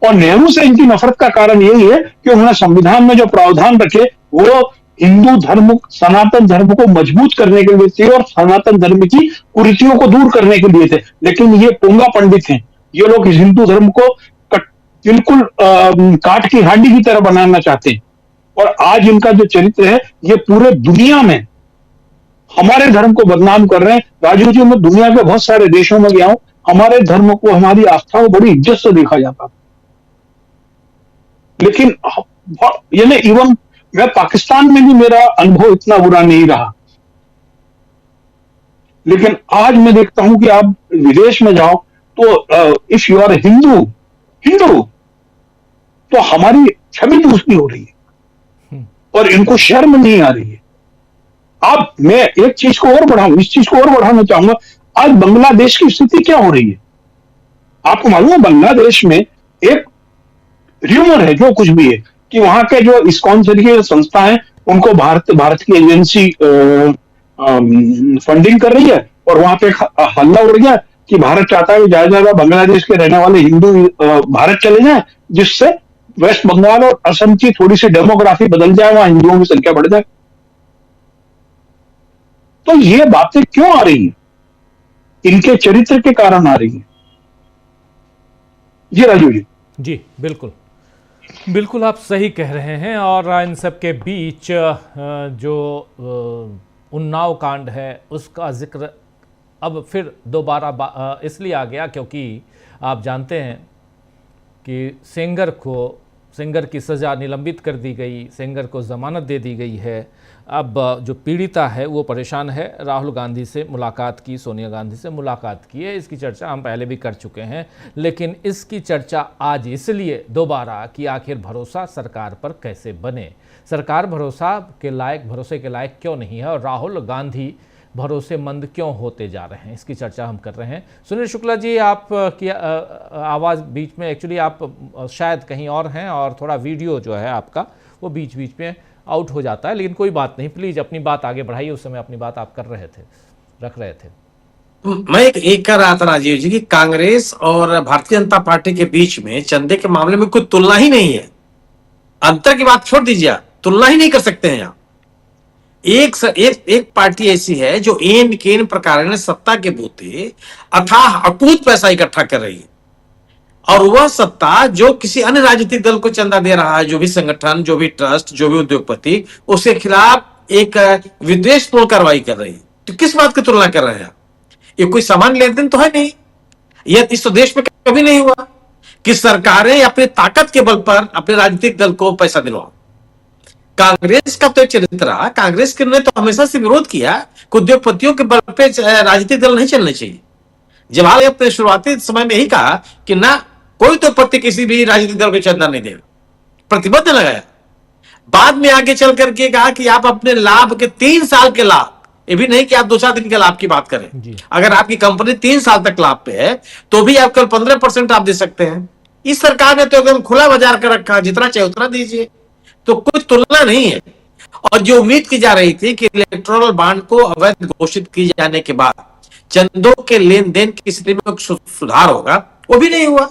S7: और नेहरू से इनकी नफरत का कारण यही है कि उन्होंने संविधान में जो प्रावधान रखे वो हिंदू धर्म, सनातन धर्म को मजबूत करने के लिए थे और सनातन धर्म की कुरीतियों को दूर करने के लिए थे। लेकिन ये पोंगा पंडित हैं, ये लोग इस हिंदू धर्म को बिल्कुल काठ की हांडी की तरह बनाना चाहते हैं। और आज इनका जो चरित्र है ये पूरे दुनिया में हमारे धर्म को बदनाम कर रहे हैं। राजू जी, मैं दुनिया के बहुत सारे देशों में गया हूं, हमारे धर्म को, हमारी आस्था को बड़ी इज्जत से देखा जाता था। लेकिन यानी इवन मैं पाकिस्तान में भी मेरा अनुभव इतना बुरा नहीं रहा, लेकिन आज मैं देखता हूं कि आप विदेश में जाओ तो इफ यू आर हिंदू तो हमारी छवि दूसरी हो रही है और इनको शर्म नहीं आ रही है। अब मैं एक चीज को और बढ़ाऊं, इस चीज को और बढ़ाना चाहूंगा। आज बांग्लादेश की स्थिति क्या हो रही है आपको मालूम है? बांग्लादेश में एक र्यूमर है, जो कुछ भी है, कि वहां के जो इस्कॉन तरीके संस्था है उनको भारत की एजेंसी फंडिंग कर रही है, और वहां पे हल्ला उड़ गया कि भारत चाहता है कि ज्यादा बांग्लादेश के रहने वाले हिंदू भारत चले जाएं, जिससे वेस्ट बंगाल और असम की थोड़ी सी डेमोग्राफी बदल जाए, वहां हिंदुओं की संख्या बढ़ जाए। तो ये बातें क्यों आ रही हैं? इनके चरित्र के कारण आ रही हैं। जी राजू जी।
S1: जी बिल्कुल बिल्कुल, आप सही कह रहे हैं। और इन सब के बीच जो उन्नाव कांड है उसका जिक्र अब फिर दोबारा इसलिए आ गया क्योंकि आप जानते हैं कि सेंगर की सज़ा निलंबित कर दी गई, सेंगर को ज़मानत दे दी गई है। अब जो पीड़िता है वो परेशान है। राहुल गांधी से मुलाकात की, सोनिया गांधी से मुलाकात की है, इसकी चर्चा हम पहले भी कर चुके हैं, लेकिन इसकी चर्चा आज इसलिए दोबारा कि आखिर भरोसा सरकार पर कैसे बने, सरकार भरोसे के लायक क्यों नहीं है और राहुल गांधी भरोसेमंद क्यों होते जा रहे हैं, इसकी चर्चा हम कर रहे हैं। सुनील शुक्ला जी, आप की आवाज़ बीच में, एक्चुअली आप शायद कहीं और हैं और थोड़ा वीडियो जो है आपका वो बीच बीच में आउट हो जाता है, लेकिन कोई बात नहीं, प्लीज़ अपनी बात आगे बढ़ाइए। उस समय अपनी बात आप रख रहे थे।
S6: मैं एक कर रहा था राजीव जी कि कांग्रेस और भारतीय जनता पार्टी के बीच में चंदे के मामले में कोई तुलना ही नहीं है। अंतर की बात छोड़ दीजिए, तुलना ही नहीं कर सकते हैं यहाँ। एक पार्टी ऐसी है जो एन केन प्रकार सत्ता के बूते अथाह अकूत पैसा इकट्ठा कर रही है, और वह सत्ता जो किसी अन्य राजनीतिक दल को चंदा दे रहा है, जो भी संगठन, जो भी ट्रस्ट, जो भी उद्योगपति, उसके खिलाफ एक विद्वेषपूर्ण कार्रवाई कर रही है। तो किस बात की तुलना कर रहे हैं? ये कोई सामान्य लेन देन तो है नहीं। यह इस तो देश में कभी नहीं हुआ कि सरकारें अपनी ताकत के बल पर अपने राजनीतिक दल को पैसा दिलवाओ। कांग्रेस का तो एक चरित्र रहा, कांग्रेस ने तो हमेशा से विरोध किया कि उद्योगपतियों के बल पे राजनीतिक दल नहीं चलने चाहिए। जवाहरलाल ने अपने शुरुआती समय में ही कहा कि ना कोई उद्योगपति किसी भी राजनीतिक दल को चंदा नहीं देगा, प्रतिबद्ध लगाया। बाद में आगे चल करके कहा कि आप अपने लाभ के 3 साल के लाभ, ये भी नहीं कि आप 2-4 दिन के लाभ की बात करें, अगर आपकी कंपनी 3 साल तक लाभ पे है तो भी आप कल 15% आप दे सकते हैं। इस सरकार ने तो एकदम खुला बाजार कर रखा, जितना चाहे उतना दीजिए, तो कोई तुलना नहीं है। और जो उम्मीद की जा रही थी कि इलेक्टोरल बॉन्ड को अवैध घोषित किए जाने के बाद चंदों के लेन देन की स्थिति में सुधार होगा, वो भी नहीं हुआ।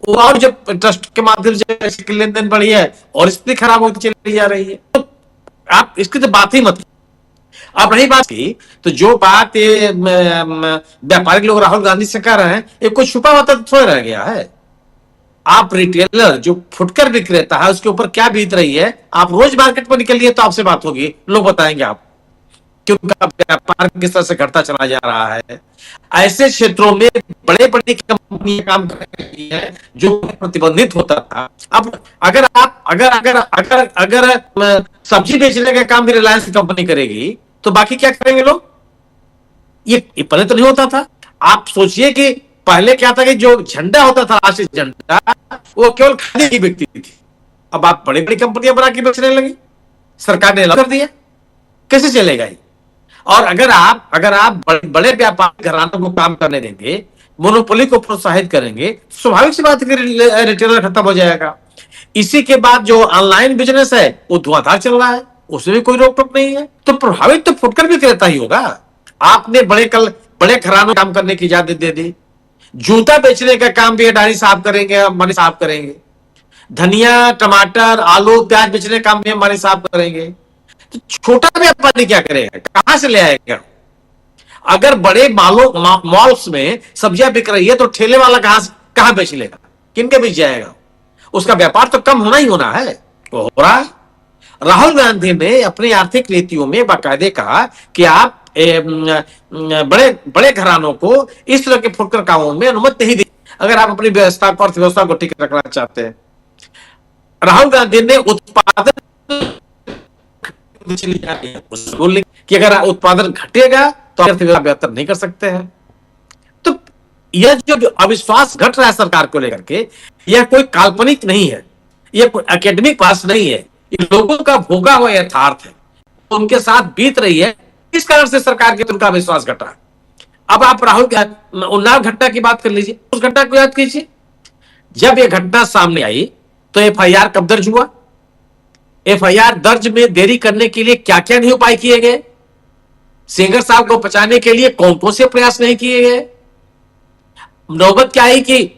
S6: और जब ट्रस्ट के माध्यम से लेन देन बढ़ी है और स्थिति खराब होती चली जा रही है, तो आप इसकी तो बात ही मत। अब रही बात की, तो जो बात ये व्यापारिक लोग राहुल गांधी से कर रहे हैं, ये कुछ छुपा हुआ तो थोड़ा रह गया है। आप रिटेलर जो फुटकर विक्रेता है उसके ऊपर क्या बीत रही है, आप रोज मार्केट पर निकलिए तो आपसे बात होगी, लोग बताएंगे आप कि उनका व्यापार किस तरह से घटता चला जा रहा है। ऐसे क्षेत्रों में बड़े बड़ी कंपनियां काम कर रही है जो प्रतिबंधित होता था। अब अगर आप अगर सब्जी बेचने का काम भी रिलायंस की कंपनी करेगी तो बाकी क्या करेंगे लोग? ये पहले तो नहीं होता था। आप सोचिए कि पहले क्या था कि जो झंडा होता था, राष्ट्रीय झंडा, वो केवल खादी की बिकती थी। अब आप बड़ी बड़ी कंपनियां बना के बेचने लगी, सरकार ने अलग कर दिया, कैसे चलेगा ये? और अगर आप बड़े व्यापार घरानों को काम करने देंगे, मोनोपोली को प्रोत्साहित करेंगे, स्वाभाविक सी बात है कि रिटेलर खत्म हो जाएगा। इसी के बाद जो ऑनलाइन बिजनेस है वो धुआंधार चल रहा है, उसमें भी कोई रोक टोक नहीं है, तो प्रभावित तो फुटकर भी करता ही होगा। आपने बड़े घरानों काम करने की इजाजत दे दी, जूता बेचने का काम भी अडानी साहब करेंगे, अंबानी साहब करेंगे, धनिया टमाटर आलू प्याज बेचने का काम भी अंबानी साहब करेंगे, तो छोटा व्यापारी क्या करेगा, कहां से ले आएगा? अगर बड़े मॉल्स में सब्जियां बिक रही है तो ठेले वाला कहां बेच लेगा, किनके बीच जाएगा? उसका व्यापार तो कम होना ही होना है, वो हो रहा है। राहुल गांधी ने अपनी आर्थिक नीतियों में बाकायदे कहा कि आप बड़े घरानों को इस तरह के फुटकर कामों में अनुमति नहीं दी, अगर आप अपनी व्यवस्था को अर्थव्यवस्था को ठीक रखना चाहते हैं। राहुल गांधी ने उत्पादन कि अगर उत्पादन घटेगा तो अर्थव्यवस्था बेहतर नहीं कर सकते हैं। तो यह जो अविश्वास घट रहा है सरकार को लेकर के, यह कोई काल्पनिक नहीं है, यह कोई एकेडमिक पास नहीं है, ये लोगों का भोगा हुआ यथार्थ है, उनके साथ बीत रही है। इस कारण से सरकार के उनका विश्वास घटा। अब आप राहुल उन्नाव घटना की बात कर लीजिए, उस घटना को याद कीजिए। जब यह घटना सामने आई तो एफआईआर कब दर्ज हुआ? एफआईआर दर्ज में देरी करने के लिए क्या क्या नहीं उपाय किए गए? सेंगर साहब को बचाने के लिए कौन कौन से प्रयास नहीं किए गए? नौबत क्या आई कि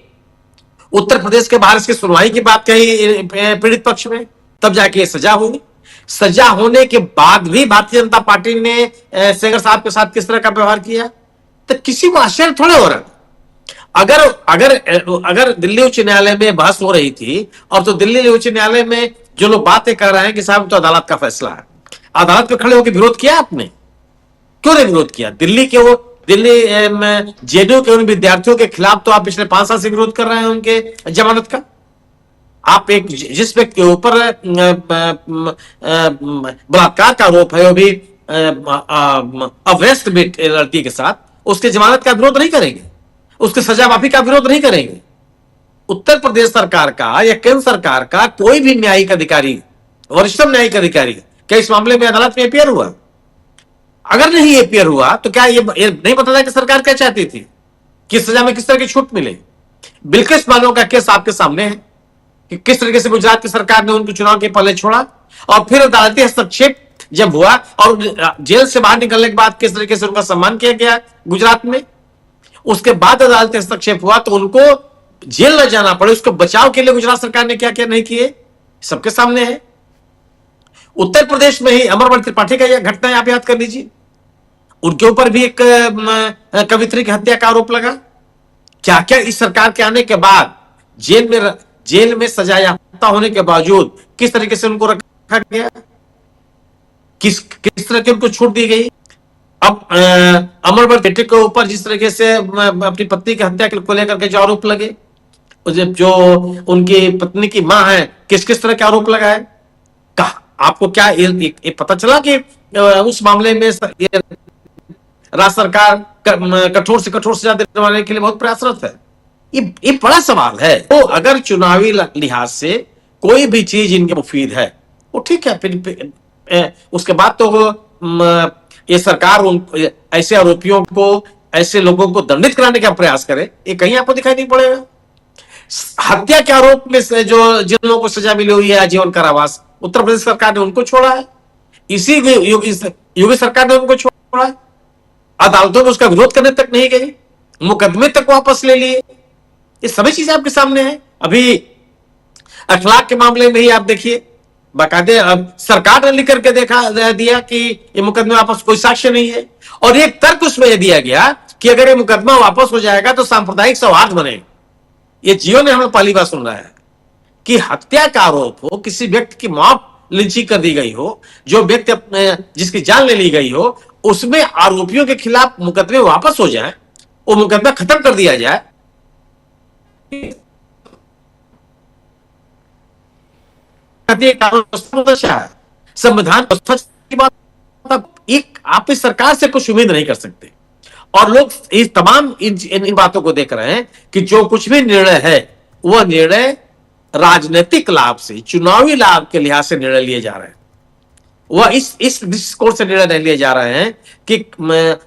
S6: उत्तर प्रदेश के बाहर इसकी सुनवाई की बात कही पीड़ित पक्ष में, तब जाके सजा हुई। सजा होने के बाद भी भारतीय जनता पार्टी ने सेंगर साहब के साथ किस तरह का व्यवहार किया, तो किसी को आश्चर्य थोड़े हो रहा। अगर दिल्ली उच्च न्यायालय में बहस हो रही थी, और तो दिल्ली उच्च न्यायालय में जो लोग बातें कर रहे हैं कि साहब तो अदालत का फैसला है, अदालत में खड़े होकर विरोध किया आपने? क्यों नहीं विरोध किया? दिल्ली जेडीयू के उन विद्यार्थियों के खिलाफ तो आप पिछले 5 साल से विरोध कर रहे हैं उनके जमानत का। आप जिस व्यक्ति के ऊपर बलात्कार का आरोप है, वो भी अवेस्ट लड़की के साथ, उसके जमानत का विरोध नहीं करेंगे, उसके सजा माफी का विरोध नहीं करेंगे। उत्तर प्रदेश सरकार का या केंद्र सरकार का कोई भी न्यायिक अधिकारी, वरिष्ठतम न्यायिक अधिकारी क्या इस मामले में अदालत में अपीयर हुआ? अगर नहीं अपीयर हुआ तो क्या ये नहीं पता था कि सरकार क्या चाहती थी, किस सजा में किस तरह की छूट मिले? बिल्किस बानो का केस आपके सामने है कि किस तरीके से गुजरात की सरकार ने उनको चुनाव के पहले छोड़ा, और फिर अदालती हस्तक्षेप जब हुआ और जेल से बाहर निकलने के बाद किस तरीके से उनका सम्मान किया गया गुजरात में, उसके बाद अदालती हस्तक्षेप हुआ तो उनको जेल न जाना पड़े, उसको बचाव के लिए गुजरात सरकार ने क्या क्या नहीं किए, सबके सामने है। उत्तर प्रदेश में ही अमरवती त्रिपाठी का यह घटना आप याद कर लीजिए, उनके ऊपर भी एक कवित्री की हत्या का आरोप लगा। क्या क्या इस सरकार के आने के बाद जेल में सजा याफ्ता होने के बावजूद किस तरीके से उनको रखा गया, किस तरह की उनको छूट दी गई। अब अमरवती बेटे के ऊपर जिस तरीके से अपनी पत्नी की हत्या को लेकर के जो आरोप लगे, जो उनकी पत्नी की मां है, किस किस तरह के आरोप लगाए, आपको क्या ये पता चला कि उस मामले में राज्य सरकार कठोर से कठोर सजा दिलवाने के लिए बहुत प्रयासरत है? ये बड़ा सवाल है। तो अगर चुनावी लिहाज से कोई भी चीज इनके मुफीद है वो ठीक है, फिर उसके बाद तो ये सरकार ऐसे आरोपियों को, ऐसे लोगों को दंडित कराने का प्रयास करे, ये कहीं आपको दिखाई नहीं पड़ेगा। हत्या के आरोप में जो जिन लोगों को सजा मिली हुई है आजीवन कारावास, उत्तर प्रदेश सरकार ने उनको छोड़ा है, इसी योगी सरकार ने उनको छोड़ा है, अदालतों में उसका विरोध करने तक नहीं गई, मुकदमे तक वापस ले लिए। ये सभी चीजें आपके सामने हैं। अभी अखलाक के मामले में ही आप देखिए, बाकायदे सरकार ने लिख करके दिया कि ये मुकदमे वापस, कोई साक्ष्य नहीं है, और एक तर्क उसमें यह दिया गया कि अगर ये मुकदमा वापस हो जाएगा तो सांप्रदायिक सौहार्द बनेगा। ये जियो ने हमें पहली बार सुन रहा है कि हत्या का आरोप हो, किसी व्यक्ति की मौत लिंचिंग कर दी गई हो, जो व्यक्ति जिसकी जान ले ली गई हो, उसमें आरोपियों के खिलाफ मुकदमे वापस हो जाए, वो मुकदमा खत्म कर दिया जाए। संविधान की बात, एक आप इस सरकार से कुछ उम्मीद नहीं कर सकते, और लोग इस तमाम इन बातों को देख रहे हैं कि जो कुछ भी निर्णय है वह निर्णय राजनीतिक लाभ से, चुनावी लाभ के लिहाज से निर्णय लिए जा रहे हैं। वह इस दृष्टिकोण से निर्णय नहीं लिए जा रहे हैं कि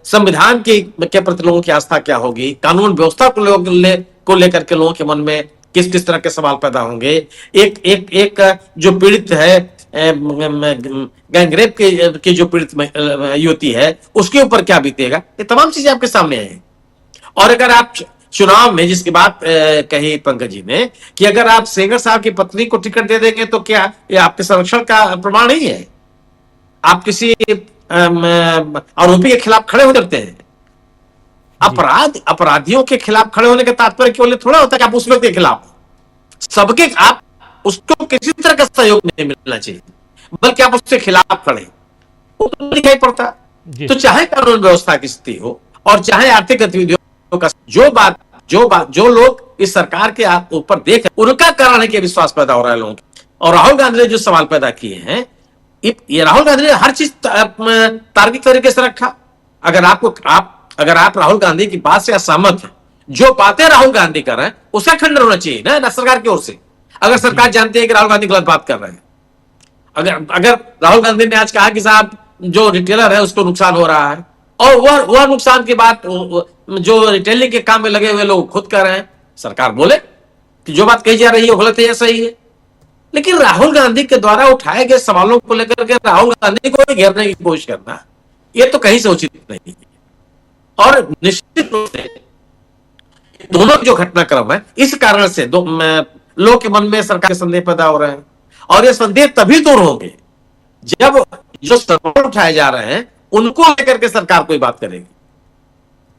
S6: संविधान के प्रति लोगों की आस्था क्या होगी, कानून व्यवस्था को लेकर के लोगों के मन में किस किस तरह के सवाल पैदा होंगे, एक जो पीड़ित है गैंगरेप की जो पीड़ित युवती है उसके ऊपर क्या बीतेगा, ये तमाम चीजें आपके सामने आई। और अगर आप चुनाव में जिसकी बात कही पंकज जी ने कि अगर आप सेंगर साहब की पत्नी को टिकट दे देंगे तो क्या ये आपके संरक्षण का प्रमाण नहीं है? आप किसी आरोपी के खिलाफ खड़े हो सकते हैं। अपराधियों के खिलाफ खड़े होने का तात्पर्य केवल थोड़ा होता है कि आप उस व्यक्ति के खिलाफ सबके आप उसको किसी तरह का सहयोग नहीं मिलना चाहिए, बल्कि आप उसके खिलाफ खड़े, वो तो दिखाई पड़ता। तो चाहे कानून व्यवस्था की स्थिति हो और चाहे आर्थिक गतिविधियों का जो लोग इस सरकार के ऊपर देख उनका कारण है कि विश्वास पैदा हो रहा है लोगों को। और राहुल गांधी ने जो सवाल पैदा किए हैं, ये राहुल गांधी ने हर चीज तार्किक तरीके से रखा। अगर आप राहुल गांधी की बात से असहमत हैं, जो बातें राहुल गांधी कर रहे हैं उसका खंडन होना चाहिए ना सरकार की ओर से। अगर सरकार जानती है कि राहुल गांधी गलत बात कर रहे हैं, अगर राहुल गांधी ने आज कहा कि साहब जो रिटेलर है उसको नुकसान हो रहा है और वह नुकसान की बात जो रिटेलिंग के काम में लगे हुए लोग खुद कर रहे हैं, सरकार बोले कि जो बात कही जा रही है गलत है या सही है। लेकिन राहुल गांधी के द्वारा उठाए गए सवालों को लेकर के राहुल गांधी को घेरने की कोशिश करना, यह तो कहीं से उचित नहीं है। और निश्चित रूप से दोनों जो घटनाक्रम है इस कारण से लोग के मन में सरकार के संदेह पैदा हो रहे हैं। और ये संदेह तभी दूर होंगे जब जो सवाल उठाए जा रहे हैं उनको लेकर के सरकार कोई बात करेगी।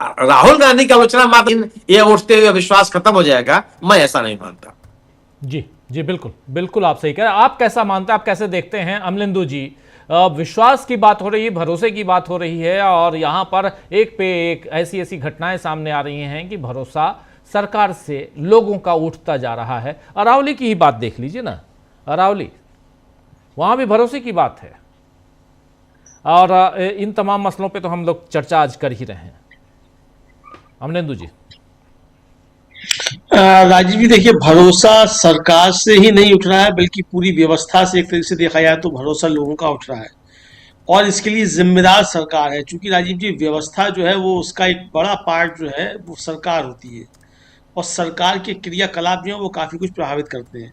S6: राहुल गांधी की आलोचना मात्र ये उठते हुए विश्वास खत्म हो जाएगा, मैं ऐसा नहीं मानता।
S1: जी बिल्कुल आप सही कह रहे हैं। आप कैसा मानते हैं, आप कैसे देखते हैं अमलेंदु जी? विश्वास की बात हो रही है, भरोसे की बात हो रही है और यहां पर एक पे एक ऐसी घटनाएं सामने आ रही हैं कि भरोसा सरकार से लोगों का उठता जा रहा है। अरावली की ही बात देख लीजिए ना, अरावली वहां भी भरोसे की बात है और इन तमाम मसलों पे तो हम लोग चर्चा आज कर ही रहे हैं। अमलेंदु जी।
S8: राजीव जी देखिए, भरोसा सरकार से ही नहीं उठ रहा है बल्कि पूरी व्यवस्था से एक तरीके से देखा जाए तो भरोसा लोगों का उठ रहा है और इसके लिए जिम्मेदार सरकार है। क्योंकि राजीव जी व्यवस्था जो है वो उसका एक बड़ा पार्ट जो है वो सरकार होती है और सरकार के क्रियाकलाप जो है वो काफ़ी कुछ प्रभावित करते हैं।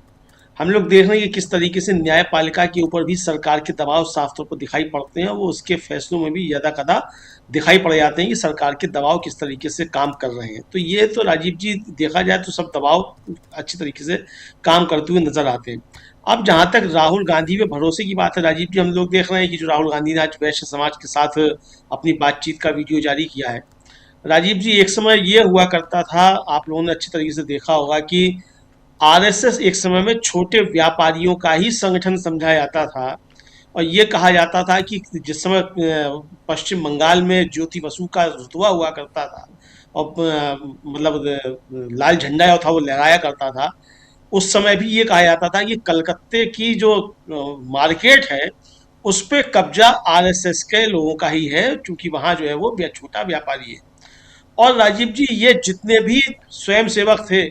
S8: हम लोग देख रहे हैं कि किस तरीके से न्यायपालिका के ऊपर भी सरकार के दबाव साफ तौर पर दिखाई पड़ते हैं। वो उसके फैसलों में भी यदा कदा दिखाई पड़ जाते हैं कि सरकार के दबाव किस तरीके से काम कर रहे हैं। तो ये तो राजीव जी देखा जाए तो सब दबाव अच्छी तरीके से काम करते हुए नजर आते हैं। अब जहाँ तक राहुल गांधी पे भरोसे की बात है राजीव जी, हम लोग देख रहे हैं कि जो राहुल गांधी ने आज वैश्य समाज के साथ अपनी बातचीत का वीडियो जारी किया है। राजीव जी एक समय ये हुआ करता था, आप लोगों ने अच्छी तरीके से देखा होगा कि आरएसएस एक समय में छोटे व्यापारियों का ही संगठन समझा जाता था और ये कहा जाता था कि जिस समय पश्चिम बंगाल में ज्योति बसु का रुतबा हुआ करता था और मतलब लाल झंडा जो था वो लहराया करता था, उस समय भी ये कहा जाता था कि कलकत्ते की जो मार्केट है उस पर कब्जा आरएसएस के लोगों का ही है, क्योंकि वहाँ जो है वो छोटा व्यापारी है। और राजीव जी ये जितने भी स्वयंसेवक थे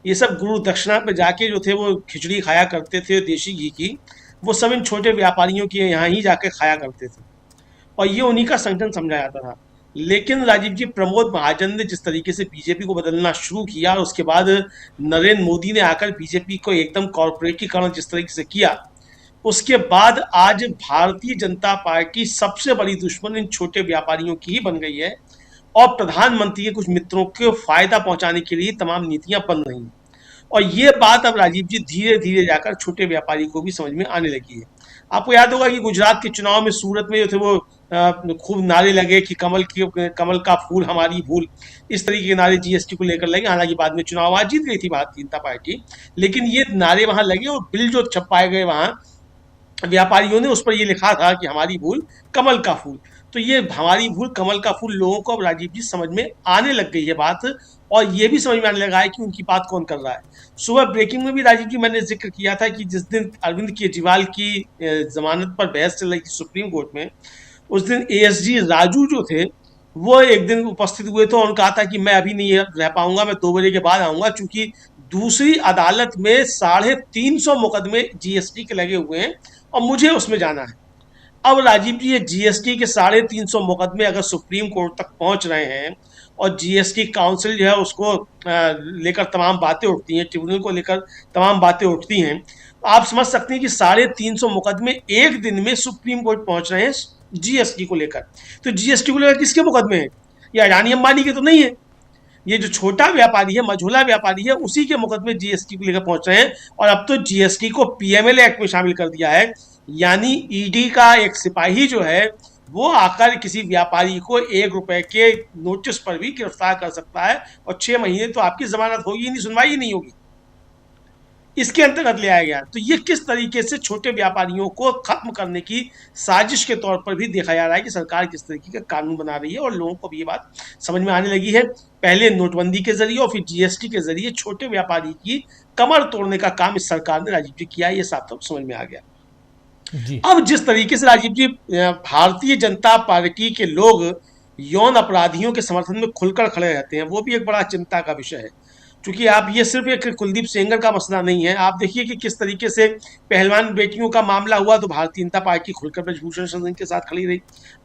S8: ये सब गुरु दक्षिणा पे जाके जो थे वो खिचड़ी खाया करते थे देशी घी की, वो सब इन छोटे व्यापारियों के यहाँ ही जाके खाया करते थे और ये उन्हीं का संगठन समझा जाता था। लेकिन राजीव जी प्रमोद महाजन ने जिस तरीके से बीजेपी को बदलना शुरू किया और उसके बाद नरेंद्र मोदी ने आकर बीजेपी को एकदम कॉर्पोरेटीकरण जिस तरीके से किया, उसके बाद आज भारतीय जनता पार्टी सबसे बड़ी दुश्मन इन छोटे व्यापारियों की ही बन गई है और प्रधानमंत्री के कुछ मित्रों को फायदा पहुंचाने के लिए तमाम नीतियां बन रही हैं। और ये बात अब राजीव जी धीरे धीरे जाकर छोटे व्यापारी को भी समझ में आने लगी है। आपको याद होगा कि गुजरात के चुनाव में सूरत में जो थे वो खूब नारे लगे कि कमल का फूल हमारी भूल, इस तरीके के नारे जीएसटी को लेकर लगे। हालांकि बाद में चुनाव आज जीत गई थी भारतीय जनता पार्टी, लेकिन ये नारे वहां लगे और बिल जो छपाए गए वहां व्यापारियों ने उस पर ये लिखा था कि हमारी भूल कमल का फूल। तो ये हमारी भूल कमल का फूल लोगों को अब राजीव जी समझ में आने लग गई है बात, और ये भी समझ में आने लगा है कि उनकी बात कौन कर रहा है। सुबह ब्रेकिंग में भी राजीव जी मैंने जिक्र किया था कि जिस दिन अरविंद केजरीवाल की जमानत पर बहस चल रही थी सुप्रीम कोर्ट में, उस दिन एएसजी राजू जो थे वो एक दिन उपस्थित हुए थे और कहा था कि मैं अभी नहीं रह पाऊंगा, मैं 2 बजे के बाद आऊंगा, क्योंकि दूसरी अदालत में 350 मुकदमे जीएसटी के लगे हुए हैं और मुझे उसमें जाना है। अब राजीव जी ये जीएसटी के 350 मुकदमे अगर सुप्रीम कोर्ट तक पहुंच रहे हैं और जीएसटी काउंसिल जो है उसको लेकर तमाम बातें उठती हैं, ट्रिब्यूनल को लेकर तमाम बातें उठती हैं, तो आप समझ सकते हैं कि 350 मुकदमे एक दिन में सुप्रीम कोर्ट पहुंच रहे हैं जीएसटी को लेकर। तो जीएसटी को लेकर किसके मुकदमे हैं? ये अडानी अंबानी के तो नहीं है, ये जो छोटा व्यापारी है, मझोला व्यापारी है, उसी के मुकदमे जीएसटी को लेकर पहुंच रहे हैं। और अब तो जीएसटी को पीएमएलए एक्ट में शामिल कर दिया है, यानी ईडी का एक सिपाही जो है वो आकर किसी व्यापारी को 1 रुपए के नोटिस पर भी गिरफ्तार कर सकता है और 6 महीने तो आपकी जमानत होगी ही नहीं, सुनवाई ही नहीं होगी। इसके अंतर्गत ले आया गया। तो ये किस तरीके से छोटे व्यापारियों को खत्म करने की साजिश के तौर पर भी देखा जा रहा है कि सरकार किस तरीके का कानून बना रही है, और लोगों को भी ये बात समझ में आने लगी है। पहले नोटबंदी के जरिए और फिर जीएसटी के जरिए छोटे व्यापारी की कमर तोड़ने का काम इस सरकार ने राजीव जी किया, ये साफ तौर समझ में आ गया।
S1: जी।
S8: अब जिस तरीके से राजीव जी भारतीय जनता पार्टी के लोग यौन अपराधियों के समर्थन में खुलकर खड़े रहते हैं, वो भी एक बड़ा चिंता का विषय है। क्योंकि आप ये सिर्फ एक कुलदीप सेंगर का मसला नहीं है, आप देखिए कि किस तरीके से पहलवान बेटियों का मामला हुआ तो भारतीय जनता पार्टी खुलकर ब्रजभूषण शरण के साथ खड़ी रही।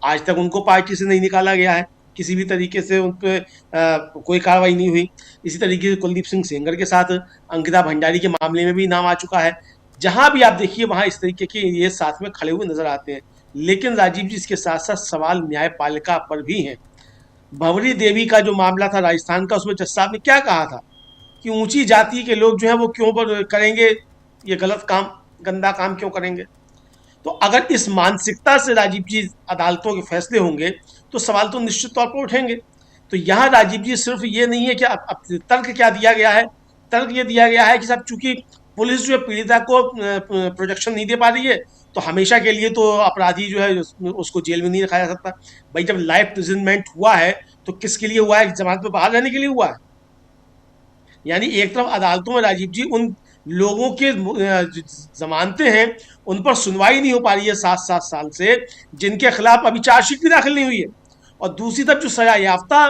S8: आज तक उनको पार्टी से नहीं निकाला गया है, किसी भी तरीके से उन पर कोई कार्रवाई नहीं हुई। इसी तरीके से कुलदीप सिंह सेंगर के साथ अंकिता भंडारी के मामले में भी नाम आ चुका है। जहां भी आप देखिए वहां इस तरीके के ये साथ में खड़े हुए नजर आते हैं। लेकिन राजीव जी इसके साथ साथ सवाल न्यायपालिका पर भी हैं। भंवरी देवी का जो मामला था राजस्थान का, उसमें जज साहब ने क्या कहा था कि ऊंची जाति के लोग जो है वो क्यों पर करेंगे ये गलत काम, गंदा काम क्यों करेंगे। तो अगर इस मानसिकता से राजीव जी अदालतों के फैसले होंगे तो सवाल तो निश्चित तौर पर उठेंगे। तो यहाँ राजीव जी सिर्फ ये नहीं है कि अब तर्क क्या दिया गया है, तर्क ये दिया गया है कि साहब चूंकि पुलिस जो है पीड़िता को प्रोटेक्शन नहीं दे पा रही है तो हमेशा के लिए तो अपराधी जो है उसको जेल में नहीं रखा जा सकता। भाई जब लाइफ प्रिजनमेंट हुआ है तो किसके लिए हुआ है? जमानत पे बाहर रहने के लिए हुआ है। यानी एक तरफ अदालतों में राजीव जी उन लोगों के जमानतें हैं उन पर सुनवाई नहीं हो पा रही है 7-7 साल से, जिनके खिलाफ अभी चार्जशीट भी दाखिल नहीं हुई है, और दूसरी तरफ जो सजा याफ्ता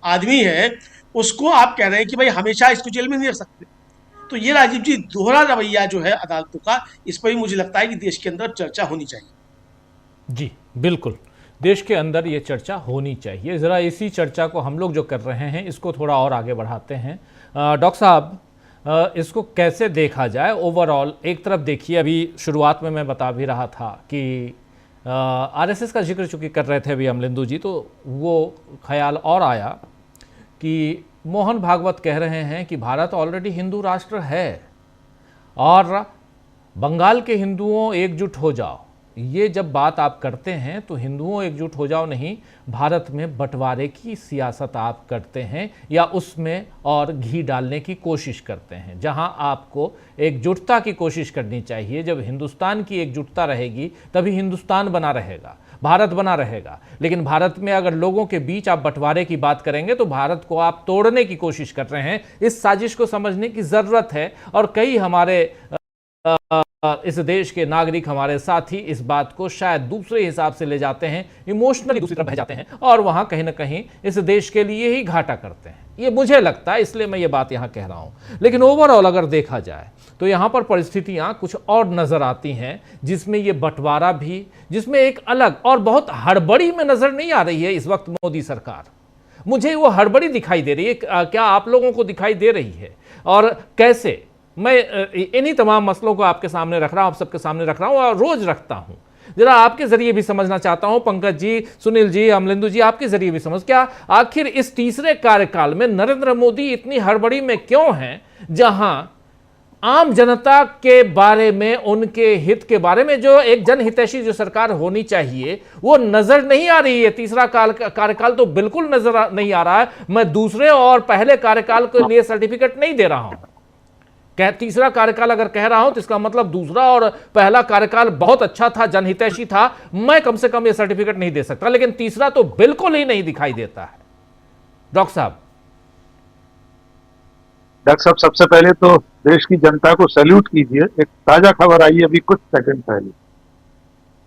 S8: आदमी है उसको आप कह रहे हैं कि भाई हमेशा इसको जेल में नहीं रख सकते। तो ये राजीव जी दोहरा रवैया जो है अदालतों का, इस पर ही मुझे लगता है कि देश के अंदर चर्चा होनी चाहिए।
S1: जी बिल्कुल, देश के अंदर ये चर्चा होनी चाहिए। ज़रा इसी चर्चा को हम लोग जो कर रहे हैं इसको थोड़ा और आगे बढ़ाते हैं। डॉक्टर साहब, इसको कैसे देखा जाए ओवरऑल? एक तरफ देखिए, अभी शुरुआत में मैं बता भी रहा था कि आरएसएस का जिक्र चूँकि कर रहे थे अभी अमलेंदु जी, तो वो ख्याल और आया कि मोहन भागवत कह रहे हैं कि भारत ऑलरेडी हिंदू राष्ट्र है और बंगाल के हिंदुओं एकजुट हो जाओ। ये जब बात आप करते हैं तो हिंदुओं एकजुट हो जाओ नहीं, भारत में बंटवारे की सियासत आप करते हैं या उसमें और घी डालने की कोशिश करते हैं, जहां आपको एकजुटता की कोशिश करनी चाहिए। जब हिंदुस्तान की एकजुटता रहेगी तभी हिंदुस्तान बना रहेगा, भारत बना रहेगा। लेकिन भारत में अगर लोगों के बीच आप बंटवारे की बात करेंगे तो भारत को आप तोड़ने की कोशिश कर रहे हैं। इस साजिश को समझने की ज़रूरत है और कई हमारे इस देश के नागरिक, हमारे साथी इस बात को शायद दूसरे हिसाब से ले जाते हैं, इमोशनली दूसरी तरफ बह जाते हैं और वहां कहीं ना कहीं इस देश के लिए ही घाटा करते हैं। ये मुझे लगता है, इसलिए मैं ये बात यहां कह रहा हूं। लेकिन ओवरऑल अगर देखा जाए तो यहां पर परिस्थितियां कुछ और नजर आती हैं, जिसमें ये बंटवारा भी, जिसमें एक अलग और बहुत हड़बड़ी में नजर नहीं आ रही है इस वक्त मोदी सरकार। मुझे वो हड़बड़ी दिखाई दे रही है, क्या आप लोगों को दिखाई दे रही है? और कैसे? मैं इन्हीं तमाम मसलों को आपके सामने रख रहा हूं, आप सबके सामने रख रहा हूं और रोज रखता हूं। जरा आपके जरिए भी समझना चाहता हूं, पंकज जी, सुनील जी, अमलेंदु जी, आपके जरिए भी समझ, क्या आखिर इस तीसरे कार्यकाल में नरेंद्र मोदी इतनी हड़बड़ी में क्यों हैं, जहां आम जनता के बारे में, उनके हित के बारे में जो एक जनहितैषी जो सरकार होनी चाहिए वो नजर नहीं आ रही है? तीसरा कार्यकाल तो बिल्कुल नजर नहीं आ रहा है। मैं दूसरे और पहले कार्यकाल के लिए सर्टिफिकेट नहीं दे रहा हूं। तीसरा कार्यकाल अगर कह रहा हूं तो इसका मतलब दूसरा और पहला कार्यकाल बहुत अच्छा था, जनहितैषी था, मैं कम से कम ये सर्टिफिकेट नहीं दे सकता। लेकिन तीसरा तो बिल्कुल ही नहीं दिखाई देता है। डॉक्टर साहब,
S5: सबसे पहले तो देश की जनता को सैल्यूट कीजिए। एक ताजा खबर आई अभी कुछ सेकंड पहले,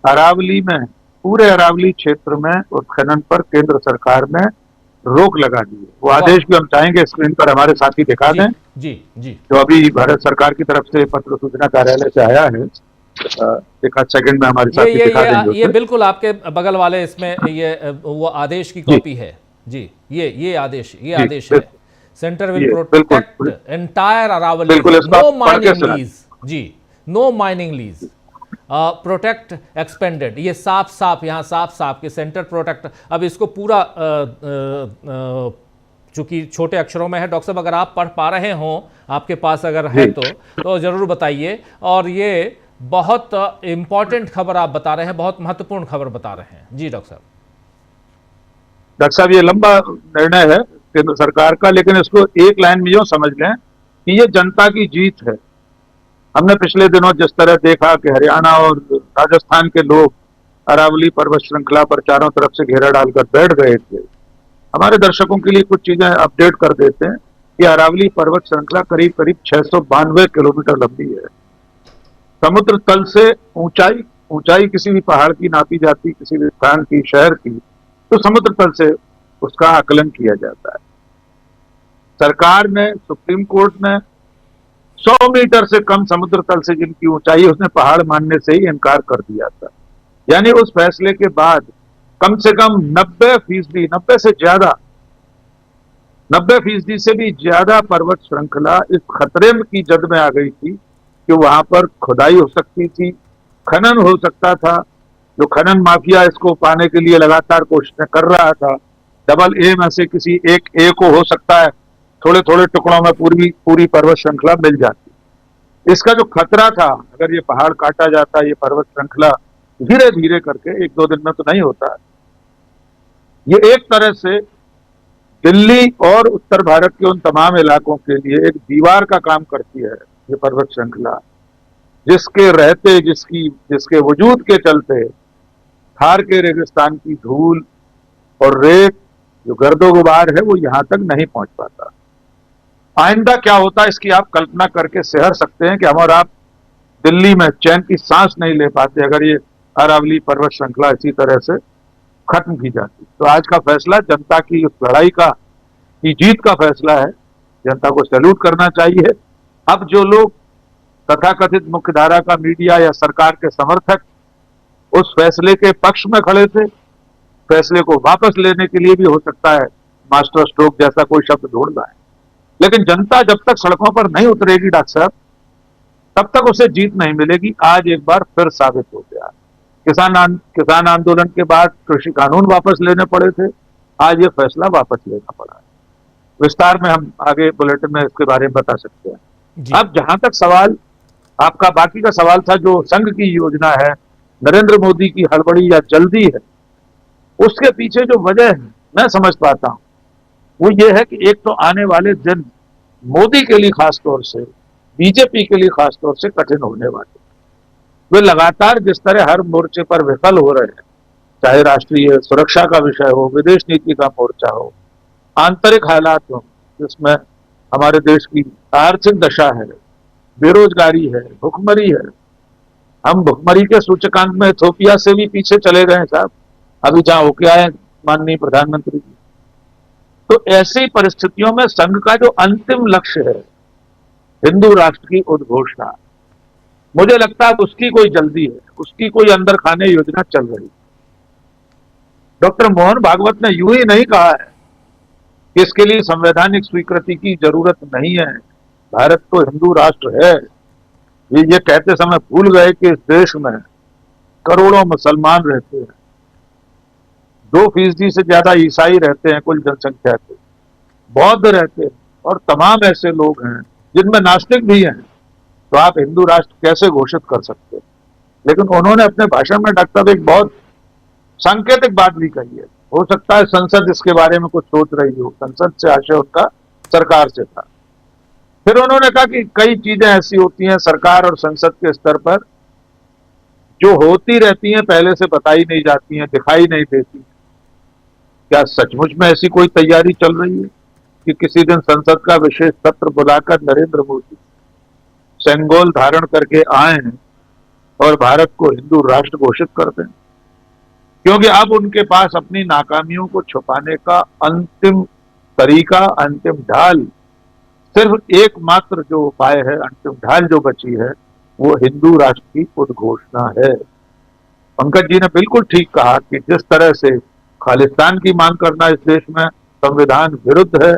S5: अरावली में, पूरे अरावली क्षेत्र में उत्खनन पर केंद्र सरकार ने रोक लगा दी है। वो आदेश भी हम चाहेंगे स्क्रीन पर हमारे साथी दिखा दें,
S1: जी जी,
S5: जो अभी भारत सरकार की तरफ से पत्र सूचना कार्यालय से आया है। एक आध सेकंड में हमारे साथ दिखा देंगे
S1: ये बिल्कुल आपके बगल वाले इसमें ये वो आदेश की कॉपी है जी, ये आदेश है। Centre will protect entire Aravalli, no mining lease जी, no mining lease, protect expanded, ये साफ यहाँ साफ कि सेंटर प्रोटेक्ट। अब इसको पूरा चूंकि छोटे अक्षरों में है, डॉक्टर साहब अगर आप पढ़ पा रहे हो, आपके पास अगर है तो जरूर बताइए। और ये बहुत इंपॉर्टेंट खबर आप बता रहे हैं, बहुत महत्वपूर्ण खबर बता रहे हैं जी डॉक्टर
S5: साहब। ये लंबा निर्णय है केंद्र सरकार का, लेकिन इसको एक लाइन में यूं समझ लें कि ये जनता की जीत है। हमने पिछले दिनों जिस तरह देखा कि हरियाणा और राजस्थान के लोग अरावली पर्वत श्रृंखला पर चारों तरफ से घेरा डालकर बैठ गए थे, हमारे दर्शकों के लिए कुछ चीजें अपडेट कर देते हैं कि अरावली पर्वत श्रृंखला करीब 692 किलोमीटर लंबी है। समुद्र तल से ऊंचाई किसी भी पहाड़ की नापी जाती, किसी भी स्थान की, शहर की, तो समुद्र तल से उसका आकलन किया जाता है। सरकार ने, सुप्रीम कोर्ट ने 100 मीटर से कम समुद्र तल से जिनकी ऊंचाई, उसने पहाड़ मानने से ही इनकार कर दिया था। यानी उस फैसले के बाद कम से कम 90% 90 से ज्यादा 90% से भी ज्यादा पर्वत श्रृंखला इस खतरे की जद में आ गई थी कि वहां पर खुदाई हो सकती थी, खनन हो सकता था। जो खनन माफिया इसको पाने के लिए लगातार कोशिशें कर रहा था, डबल ए में से किसी एक ए को हो सकता है थोड़े थोड़े टुकड़ों में पूरी पर्वत श्रृंखला मिल जाती। इसका जो खतरा था, अगर ये पहाड़ काटा जाता, ये पर्वत श्रृंखला धीरे धीरे करके, 1-2 दिन में तो नहीं होता, ये एक तरह से दिल्ली और उत्तर भारत के उन तमाम इलाकों के लिए एक दीवार का काम करती है। ये पर्वत श्रृंखला जिसके रहते, जिसके वजूद के चलते थार के रेगिस्तान की धूल और रेत, जो गर्दो गुबार है, वो यहां तक नहीं पहुंच पाता। आइंदा क्या होता, इसकी आप कल्पना करके सहर सकते हैं कि हम और आप दिल्ली में चैन की सांस नहीं ले पाते अगर ये अरावली पर्वत श्रृंखला इसी तरह से खत्म की जाती। तो आज का फैसला जनता की उस लड़ाई की जीत का फैसला है। जनता को सैल्यूट करना चाहिए। अब जो लोग तथाकथित मुख्यधारा का मीडिया या सरकार के समर्थक उस फैसले के पक्ष में खड़े थे, फैसले को वापस लेने के लिए भी हो सकता है मास्टर स्ट्रोक जैसा कोई शब्द ढूंढ रहा है, लेकिन जनता जब तक सड़कों पर नहीं उतरेगी डॉक्टर साहब, तब तक उसे जीत नहीं मिलेगी। आज एक बार फिर साबित हो गया। किसान आंदोलन के बाद कृषि कानून वापस लेने पड़े थे, आज ये फैसला वापस लेना पड़ा है। विस्तार में हम आगे बुलेटिन में इसके बारे में बता सकते हैं। अब जहां तक सवाल आपका बाकी का सवाल था, जो संघ की योजना है, नरेंद्र मोदी की हड़बड़ी या जल्दी है, उसके पीछे जो वजह है मैं समझ पाता हूं, वो ये है कि एक तो आने वाले दिन मोदी के लिए खास तौर से, बीजेपी के लिए खास तौर से कठिन होने वाले। वे लगातार जिस तरह हर मोर्चे पर विफल हो रहे हैं, चाहे राष्ट्रीय सुरक्षा का विषय हो, विदेश नीति का मोर्चा हो, आंतरिक हालात हो जिसमें हमारे देश की आर्थिक दशा है, बेरोजगारी है, भुखमरी है। हम भुखमरी के सूचकांक में इथियोपिया से भी पीछे चले गए साहब, अभी जहां होके आए माननीय प्रधानमंत्री जी। तो ऐसी परिस्थितियों में संघ का जो अंतिम लक्ष्य है, हिंदू राष्ट्र की उद्घोषणा, मुझे लगता है उसकी कोई जल्दी है, उसकी कोई अंदर खाने योजना चल रही। डॉक्टर मोहन भागवत ने यूं ही नहीं कहा है कि इसके लिए संवैधानिक स्वीकृति की जरूरत नहीं है, भारत तो हिंदू राष्ट्र है। ये कहते समय भूल गए कि इस देश में करोड़ों मुसलमान रहते हैं, 2% से ज्यादा ईसाई रहते हैं कुल जनसंख्या के, बौद्ध रहते हैं, और तमाम ऐसे लोग हैं जिनमें नास्तिक भी हैं। तो आप हिंदू राष्ट्र कैसे घोषित कर सकते हैं? लेकिन उन्होंने अपने भाषण में डॉक्टर एक बहुत सांकेतिक बात भी कही है। हो सकता है संसद इसके बारे में कुछ सोच रही हो, संसद से आशय उनका सरकार से था। फिर उन्होंने कहा कि कई चीजें ऐसी होती हैं सरकार और संसद के स्तर पर जो होती रहती हैं, पहले से बताई नहीं जाती हैं, दिखाई नहीं देती। क्या सचमुच में ऐसी कोई तैयारी चल रही है कि किसी दिन संसद का विशेष सत्र बुलाकर नरेंद्र मोदी सेंगोल धारण करके आए हैं और भारत को हिंदू राष्ट्र घोषित कर दें? क्योंकि अब उनके पास अपनी नाकामियों को छुपाने का अंतिम तरीका, अंतिम ढाल, सिर्फ एकमात्र जो उपाय है, अंतिम ढाल जो बची है, वो हिंदू राष्ट्र की उद्घोषणा है। पंकज जी ने बिल्कुल ठीक कहा कि जिस तरह से खालिस्तान की मांग करना इस देश में संविधान विरुद्ध है,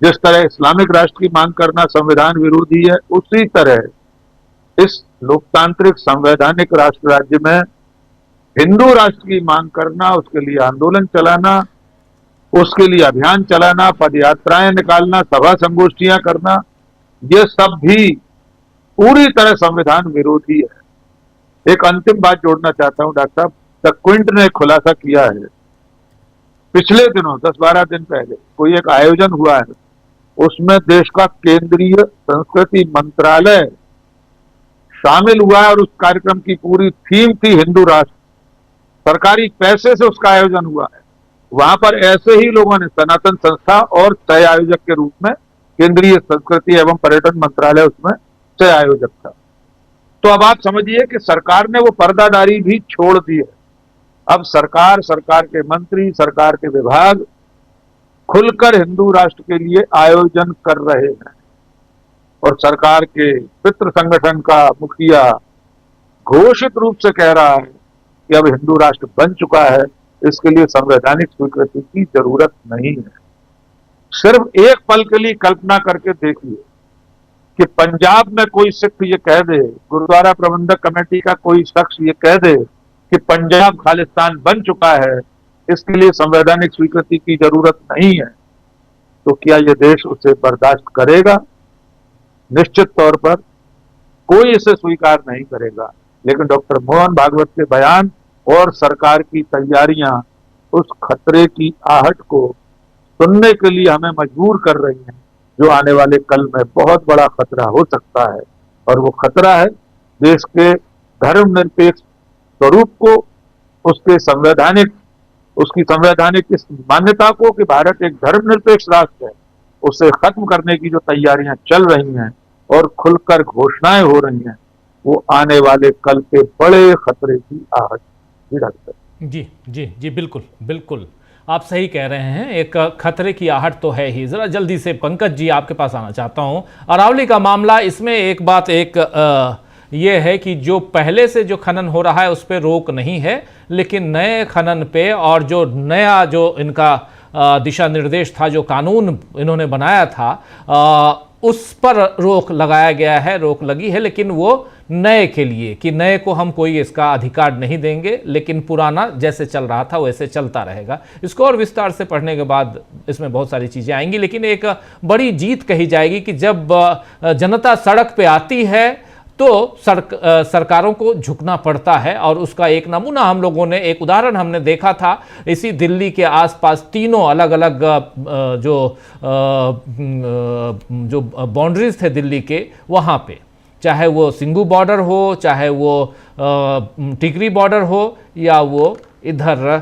S5: जिस तरह इस्लामिक राष्ट्र की मांग करना संविधान विरोधी है, उसी तरह इस लोकतांत्रिक संवैधानिक राष्ट्र राज्य में हिंदू राष्ट्र की मांग करना, उसके लिए आंदोलन चलाना, उसके लिए अभियान चलाना, पदयात्राएं निकालना, सभा संगोष्ठियां करना, ये सब भी पूरी तरह संविधान विरोधी है। एक अंतिम बात जोड़ना चाहता हूं डॉक्टर साहब, द क्विंट ने खुलासा किया है, पिछले दिनों 10-12 दिन पहले कोई एक आयोजन हुआ है, उसमें देश का केंद्रीय संस्कृति मंत्रालय शामिल हुआ है और उस कार्यक्रम की पूरी थीम थी हिंदू राष्ट्र। सरकारी पैसे से उसका आयोजन हुआ है। वहां पर ऐसे ही लोगों ने, सनातन संस्था और सह आयोजक के रूप में केंद्रीय संस्कृति एवं पर्यटन मंत्रालय उसमें सह आयोजक था। तो अब आप समझिए कि सरकार ने वो पर्दादारी भी छोड़ दी है। अब सरकार, सरकार के मंत्री, सरकार के विभाग खुलकर हिंदू राष्ट्र के लिए आयोजन कर रहे हैं और सरकार के पितृ संगठन का मुखिया घोषित रूप से कह रहा है कि अब हिंदू राष्ट्र बन चुका है, इसके लिए संवैधानिक स्वीकृति की जरूरत नहीं है। सिर्फ एक पल के लिए कल्पना करके देखिए कि पंजाब में कोई सिख ये कह दे, गुरुद्वारा प्रबंधक कमेटी का कोई शख्स ये कह दे कि पंजाब खालिस्तान बन चुका है, इसके लिए संवैधानिक स्वीकृति की जरूरत नहीं है, तो क्या यह देश उसे बर्दाश्त करेगा? निश्चित तौर पर कोई इसे स्वीकार नहीं करेगा। लेकिन डॉक्टर मोहन भागवत के बयान और सरकार की तैयारियां उस खतरे की आहट को सुनने के लिए हमें मजबूर कर रही हैं, जो आने वाले कल में बहुत बड़ा खतरा हो सकता है। और वो खतरा है देश के धर्मनिरपेक्ष स्वरूप को, उसकी संवैधानिक इस मान्यता को कि भारत एक धर्मनिरपेक्ष राष्ट्र है, उसे खत्म करने की जो तैयारियां चल रही हैं और खुलकर घोषणाएं हो रही हैं, वो आने वाले कल के बड़े खतरे की आहट भी रखते हैं।
S1: जी, बिल्कुल बिल्कुल आप सही कह रहे हैं। एक खतरे की आहट तो है ही। जरा जल्दी से पंकज जी आपके पास आना चाहता हूं। अरावली का मामला, इसमें एक बात ये है कि जो पहले से जो खनन हो रहा है उस पर रोक नहीं है, लेकिन नए खनन पे और जो नया जो इनका दिशा निर्देश था, जो कानून इन्होंने बनाया था, उस पर रोक लगाया गया है, रोक लगी है, लेकिन वो नए के लिए कि नए को हम कोई इसका अधिकार नहीं देंगे, लेकिन पुराना जैसे चल रहा था वैसे चलता रहेगा। इसको और विस्तार से पढ़ने के बाद इसमें बहुत सारी चीज़ें आएंगी, लेकिन एक बड़ी जीत कही जाएगी कि जब जनता सड़क पे आती है तो सरकारों को झुकना पड़ता है। और उसका एक नमूना हम लोगों ने, एक उदाहरण हमने देखा था इसी दिल्ली के आसपास तीनों अलग अलग जो बाउंड्रीज थे दिल्ली के, वहाँ पे चाहे वो सिंघू बॉर्डर हो, चाहे वो टिकरी बॉर्डर हो, या वो इधर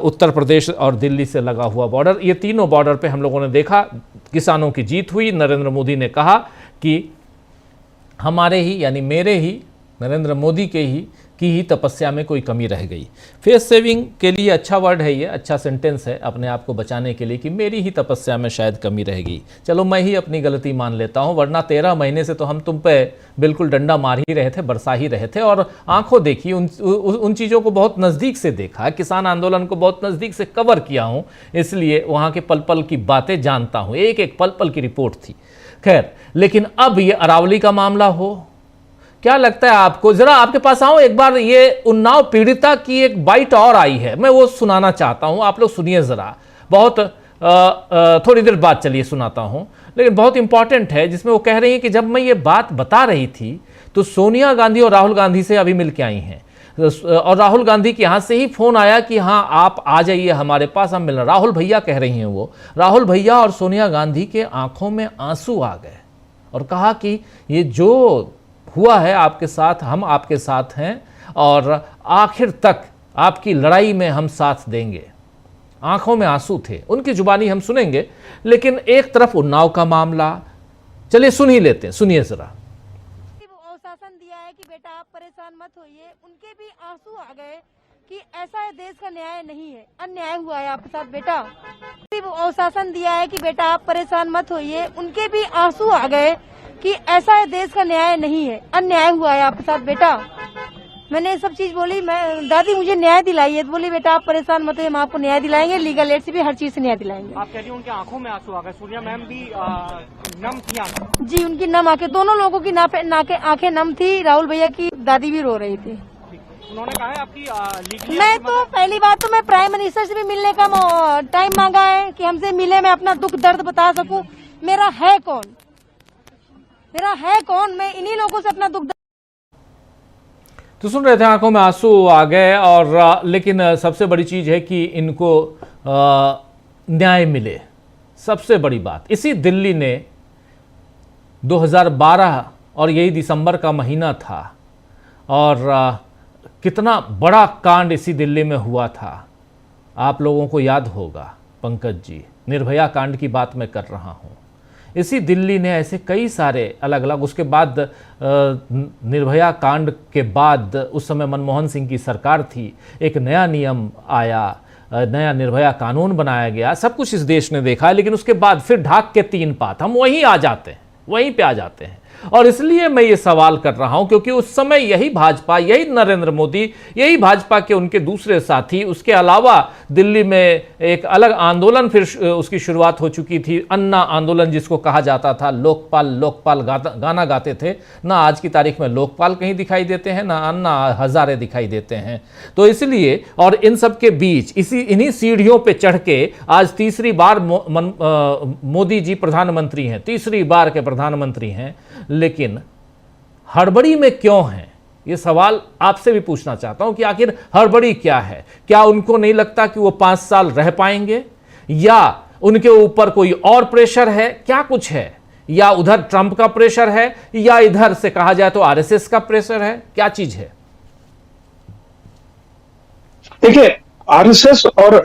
S1: उत्तर प्रदेश और दिल्ली से लगा हुआ बॉर्डर, ये तीनों बॉर्डर पे हम लोगों ने देखा किसानों की जीत हुई। नरेंद्र मोदी ने कहा कि हमारे ही, यानी मेरे ही, नरेंद्र मोदी के ही की ही तपस्या में कोई कमी रह गई। फेस सेविंग के लिए अच्छा वर्ड है ये, अच्छा सेंटेंस है अपने आप को बचाने के लिए कि मेरी ही तपस्या में शायद कमी रह गई। चलो मैं ही अपनी गलती मान लेता हूँ, वरना 13 महीने से तो हम तुम पे बिल्कुल डंडा मार ही रहे थे, बरसा ही रहे थे और आंखों देखी, उन चीज़ों को बहुत नज़दीक से देखा, किसान आंदोलन को बहुत नज़दीक से कवर किया हूँ, इसलिए वहाँ के पल पल की बातें जानता हूँ, एक एक पल पल की रिपोर्ट थी। खैर, लेकिन अब ये अरावली का मामला हो, क्या लगता है आपको? जरा आपके पास आऊं एक बार, ये उन्नाव पीड़िता की एक बाइट और आई है, मैं वो सुनाना चाहता हूं, आप लोग सुनिए जरा। बहुत थोड़ी देर बाद चलिए सुनाता हूं, लेकिन बहुत इंपॉर्टेंट है, जिसमें वो कह रही है कि जब मैं ये बात बता रही थी तो सोनिया गांधी और राहुल गांधी से अभी मिल के आई हैं, और राहुल गांधी के यहाँ से ही फोन आया कि हाँ आप आ जाइए हमारे पास, हम मिलना। राहुल भैया कह रही हैं वो, राहुल भैया और सोनिया गांधी के आंखों में आंसू आ गए और कहा कि ये जो हुआ है आपके साथ, हम आपके साथ हैं और आखिर तक आपकी लड़ाई में हम साथ देंगे। आंखों में आंसू थे, उनकी जुबानी हम सुनेंगे, लेकिन एक तरफ उन्नाव का मामला, चलिए सुन ही लेते हैं, सुनिए जरा।
S3: शासन दिया है कि बेटा आप परेशान मत होइए, उनके भी आंसू आ गए कि ऐसा है, देश का न्याय नहीं है, अन्याय हुआ है आपके साथ बेटा। शासन दिया है कि बेटा आप परेशान मत होइए, उनके भी आंसू आ गए कि ऐसा देश का न्याय नहीं है, अन्याय हुआ है आपके साथ बेटा। मैंने ये सब चीज बोली, मैं दादी मुझे न्याय दिलाइए, तो बोली बेटा आप परेशान मत होइए, हम आपको न्याय दिलाएंगे, लीगल एड से भी हर चीज से न्याय दिलाएंगे।
S9: आप कह रही हैं उनकी आंखों में आंसू आ गए, सूर्या मैम भी नम थी
S3: जी, उनकी नम आंखें, दोनों लोगों की आंखें नम थी, राहुल भैया की दादी भी रो रही थी।
S9: उन्होंने कहा है आपकी
S3: मैं तो पहली बात तो मैं प्राइम मिनिस्टर से भी मिलने का टाइम मांगा है कि हमसे मिले, मैं अपना दुख दर्द बता सकूं। मेरा है कौन, मैं इन्हीं लोगों से अपना दुख।
S1: तो सुन रहे थे, आंखों में आंसू आ गए। और लेकिन सबसे बड़ी चीज है कि इनको न्याय मिले, सबसे बड़ी बात। इसी दिल्ली ने 2012 और यही दिसंबर का महीना था, और कितना बड़ा कांड इसी दिल्ली में हुआ था, आप लोगों को याद होगा पंकज जी, निर्भया कांड की बात मैं कर रहा हूं। इसी दिल्ली ने ऐसे कई सारे अलग अलग, उसके बाद निर्भया कांड के बाद उस समय मनमोहन सिंह की सरकार थी, एक नया नियम आया, नया निर्भया कानून बनाया गया, सब कुछ इस देश ने देखा है। लेकिन उसके बाद फिर ढाक के 3 पात, हम वहीं आ जाते हैं, वहीं पे आ जाते हैं। और इसलिए मैं ये सवाल कर रहा हूं क्योंकि उस समय यही भाजपा, यही नरेंद्र मोदी, यही भाजपा के उनके दूसरे साथी, उसके अलावा दिल्ली में एक अलग आंदोलन फिर उसकी शुरुआत हो चुकी थी, अन्ना आंदोलन जिसको कहा जाता था। लोकपाल लोकपाल गाना गाते थे ना, आज की तारीख में लोकपाल कहीं दिखाई देते हैं ना अन्ना हजारे दिखाई देते हैं। तो इसलिए, और इन सब के बीच इन्हीं सीढ़ियों पे चढ़ के आज तीसरी बार मोदी जी प्रधानमंत्री हैं, तीसरी बार के प्रधानमंत्री हैं। लेकिन हड़बड़ी में क्यों है, ये सवाल आपसे भी पूछना चाहता हूं कि आखिर हड़बड़ी क्या है? क्या उनको नहीं लगता कि वो 5 साल रह पाएंगे, या उनके ऊपर कोई और प्रेशर है, क्या कुछ है? या उधर ट्रंप का प्रेशर है, या इधर से कहा जाए तो आरएसएस का प्रेशर है, क्या चीज है?
S7: देखिए, आरएसएस और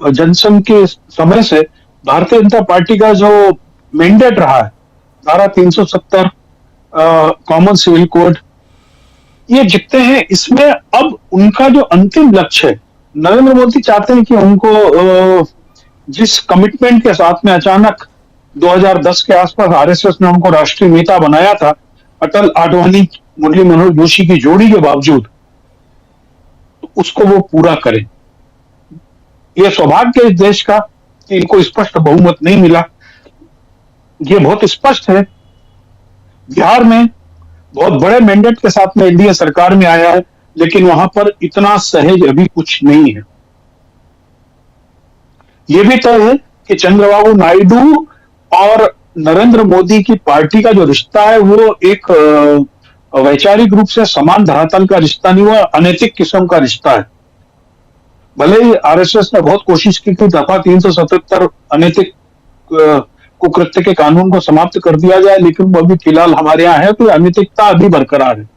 S7: जनसंघ के समय से भारतीय जनता पार्टी का जो मैंडेट रहा है, धारा 370 कॉमन सिविल कोड, ये जितने हैं, इसमें अब उनका जो अंतिम लक्ष्य है, नरेंद्र मोदी चाहते हैं कि उनको जिस कमिटमेंट के साथ में अचानक 2010 के आसपास आरएसएस ने उनको राष्ट्रीय नेता बनाया था, अटल आडवाणी मुरली मनोहर जोशी की जोड़ी के बावजूद, तो उसको वो पूरा करें। यह सौभाग्य है इस देश का कि इनको स्पष्ट बहुमत नहीं मिला। ये बहुत स्पष्ट है, बिहार में बहुत बड़े मैंडेट के साथ में एनडीए सरकार में आया है, लेकिन वहां पर इतना सहज अभी कुछ नहीं है। यह भी तय है कि चंद्रबाबू नायडू और नरेंद्र मोदी की पार्टी का जो रिश्ता है वो एक वैचारिक रूप से समान धरातल का रिश्ता नहीं हुआ, अनैतिक किस्म का रिश्ता है। भले ही आरएसएस ने बहुत कोशिश की कि दफा 377 अनैतिक कुकृत्य के कानून को समाप्त कर दिया जाए, लेकिन वो अभी फिलहाल हमारे यहाँ है, तो अनैतिकता अभी बरकरार है।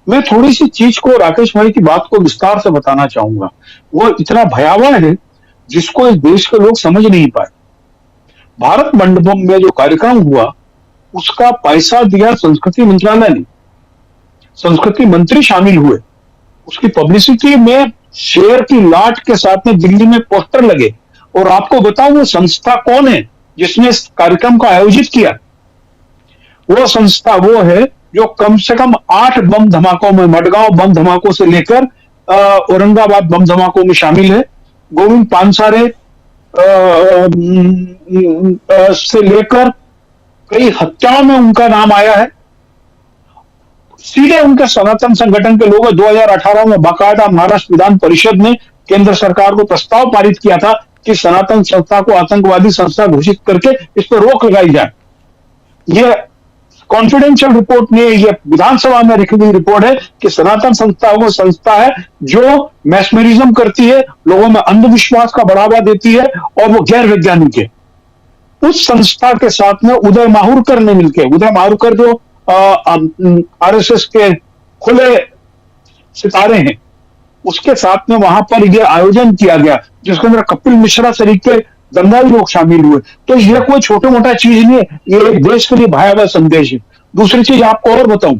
S7: मैं थोड़ी सी चीज को, राकेश भाई की बात को विस्तार से बताना चाहूंगा। वो इतना भयावह है जिसको इस देश के लोग समझ नहीं पाए। भारत मंडपम में जो कार्यक्रम हुआ उसका पैसा दिया संस्कृति मंत्रालय ने, संस्कृति मंत्री शामिल हुए, उसकी पब्लिसिटी में शेयर की लाट के साथ में दिल्ली में पोस्टर लगे। और आपको बताऊं वो संस्था कौन है जिसने इस कार्यक्रम को आयोजित किया? वो संस्था वो है जो कम से कम 8 बम धमाकों में, मडगांव बम धमाकों से लेकर औरंगाबाद बम धमाकों में शामिल है। गोविंद पानसारे से लेकर कई हत्याओं में उनका नाम आया है। सीधे उनके सनातन संगठन के लोग 2018 में बाकायदा महाराष्ट्र विधान परिषद ने केंद्र सरकार को प्रस्ताव पारित किया था कि सनातन संस्था को आतंकवादी संस्था घोषित करके इस पर रोक लगाई जाए। यह कॉन्फिडेंशियल रिपोर्ट नहीं है, यह विधानसभा में लिखी गई रिपोर्ट है कि सनातन संस्था वो संस्था है जो मैस्मरिज्म करती है, लोगों में अंधविश्वास का बढ़ावा देती है और वो गैर वैज्ञानिक है। उस संस्था के साथ में उदय माहुरकर ने मिलकर, उदय माहुरकर जो आरएसएस के खुले सितारे हैं, उसके साथ में वहां पर यह आयोजन किया गया जिसके अंदर कपिल मिश्रा सरीके दंगाई लोग शामिल हुए। तो यह कोई छोटा मोटा चीज नहीं है, यह एक देश के लिए भयावह संदेश है। दूसरी चीज आपको और बताऊं,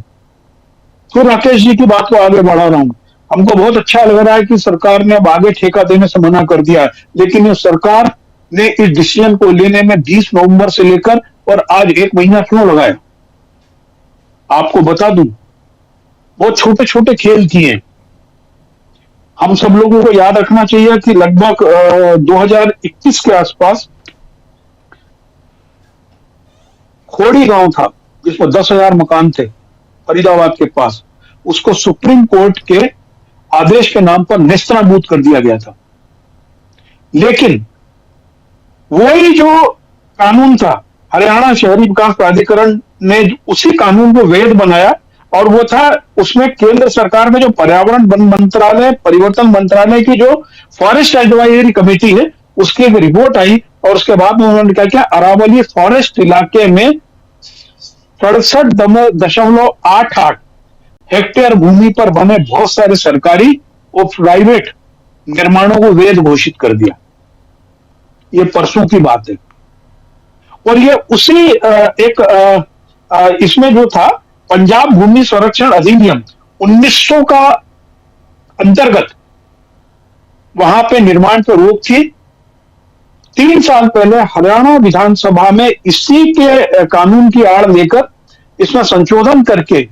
S7: तो राकेश जी की बात को आगे बढ़ा रहा हूं। हमको बहुत अच्छा लग रहा है कि सरकार ने अब आगे ठेका देने से मना कर दिया है, लेकिन ये सरकार ने इस डिसीजन को लेने में 20 नवंबर से लेकर और आज 1 महीना क्यों लगाया? आपको बता दूं, बहुत छोटे छोटे खेल किए। हम सब लोगों को याद रखना चाहिए कि लगभग 2021 के आसपास खोड़ी गांव था जिसमें 10,000 मकान थे फरीदाबाद के पास, उसको सुप्रीम कोर्ट के आदेश के नाम पर नेस्तनाबूद कर दिया गया था। लेकिन वही जो कानून था, हरियाणा शहरी विकास प्राधिकरण ने उसी कानून को वैध बनाया, और वो था उसमें केंद्र सरकार में जो पर्यावरण वन मंत्रालय, परिवर्तन मंत्रालय की जो फॉरेस्ट एडवाइजरी कमेटी है, उसकी एक रिपोर्ट आई, और उसके बाद में उन्होंने क्या किया, अरावली फॉरेस्ट इलाके में 67.88 हेक्टेयर भूमि पर बने बहुत सारे सरकारी और प्राइवेट निर्माणों को वैध घोषित कर दिया। ये परसों की बात है। और ये उसी इसमें जो था पंजाब भूमि संरक्षण अधिनियम 1900 का अंतर्गत वहां पे निर्माण पर रोक थी। 3 साल पहले हरियाणा विधानसभा में इसी के कानून की आड़ लेकर इसमें संशोधन करके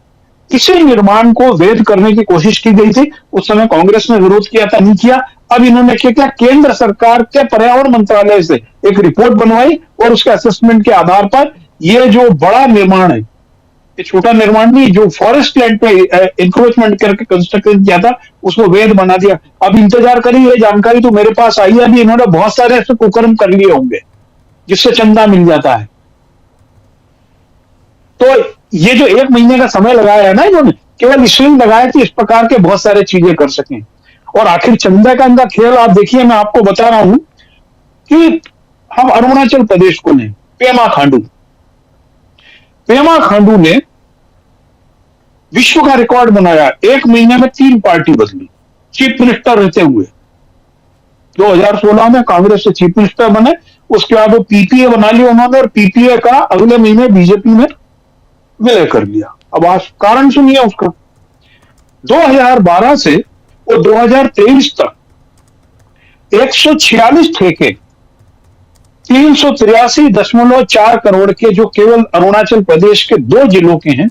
S7: इसी निर्माण को वैध करने की कोशिश की गई थी। उस समय कांग्रेस ने विरोध किया था, नहीं किया। अब इन्होंने क्या किया, केंद्र सरकार के पर्यावरण मंत्रालय से एक रिपोर्ट बनवाई, और उसके असेसमेंट के आधार पर यह जो बड़ा निर्माण है, ये छोटा निर्माण नहीं, जो फॉरेस्ट लैंड पे इंक्रोचमेंट करके कंस्ट्रक्शन किया था, उसको वैध बना दिया। अब इंतजार करिए, ये जानकारी तो मेरे पास आई है, अभी इन्होंने बहुत सारे ऐसे कुकर्म कर लिए होंगे जिससे चंदा मिल जाता है। तो ये जो 1 महीने का समय लगाया है ना इन्होंने, केवल इसलिए लगाया कि इस प्रकार के बहुत सारे चीजें कर सकें। और आखिर चंदा का इनका खेल आप देखिए, मैं आपको बता रहा हूं कि हम अरुणाचल प्रदेश को लें, पेमा खांडू ने विश्व का रिकॉर्ड बनाया। 1 महीने में 3 पार्टी बदली, चीफ मिनिस्टर रहते हुए। 2016 में कांग्रेस से चीफ मिनिस्टर बने, उसके बाद वो पीपीए बना लिया उन्होंने, और पीपीए का अगले महीने बीजेपी में विलय कर लिया। अब आप कारण सुनिए उसका। 2012 से वो 2023 तक 146 ठेके 383.4 करोड़ के, जो केवल अरुणाचल प्रदेश के 2 जिलों के हैं,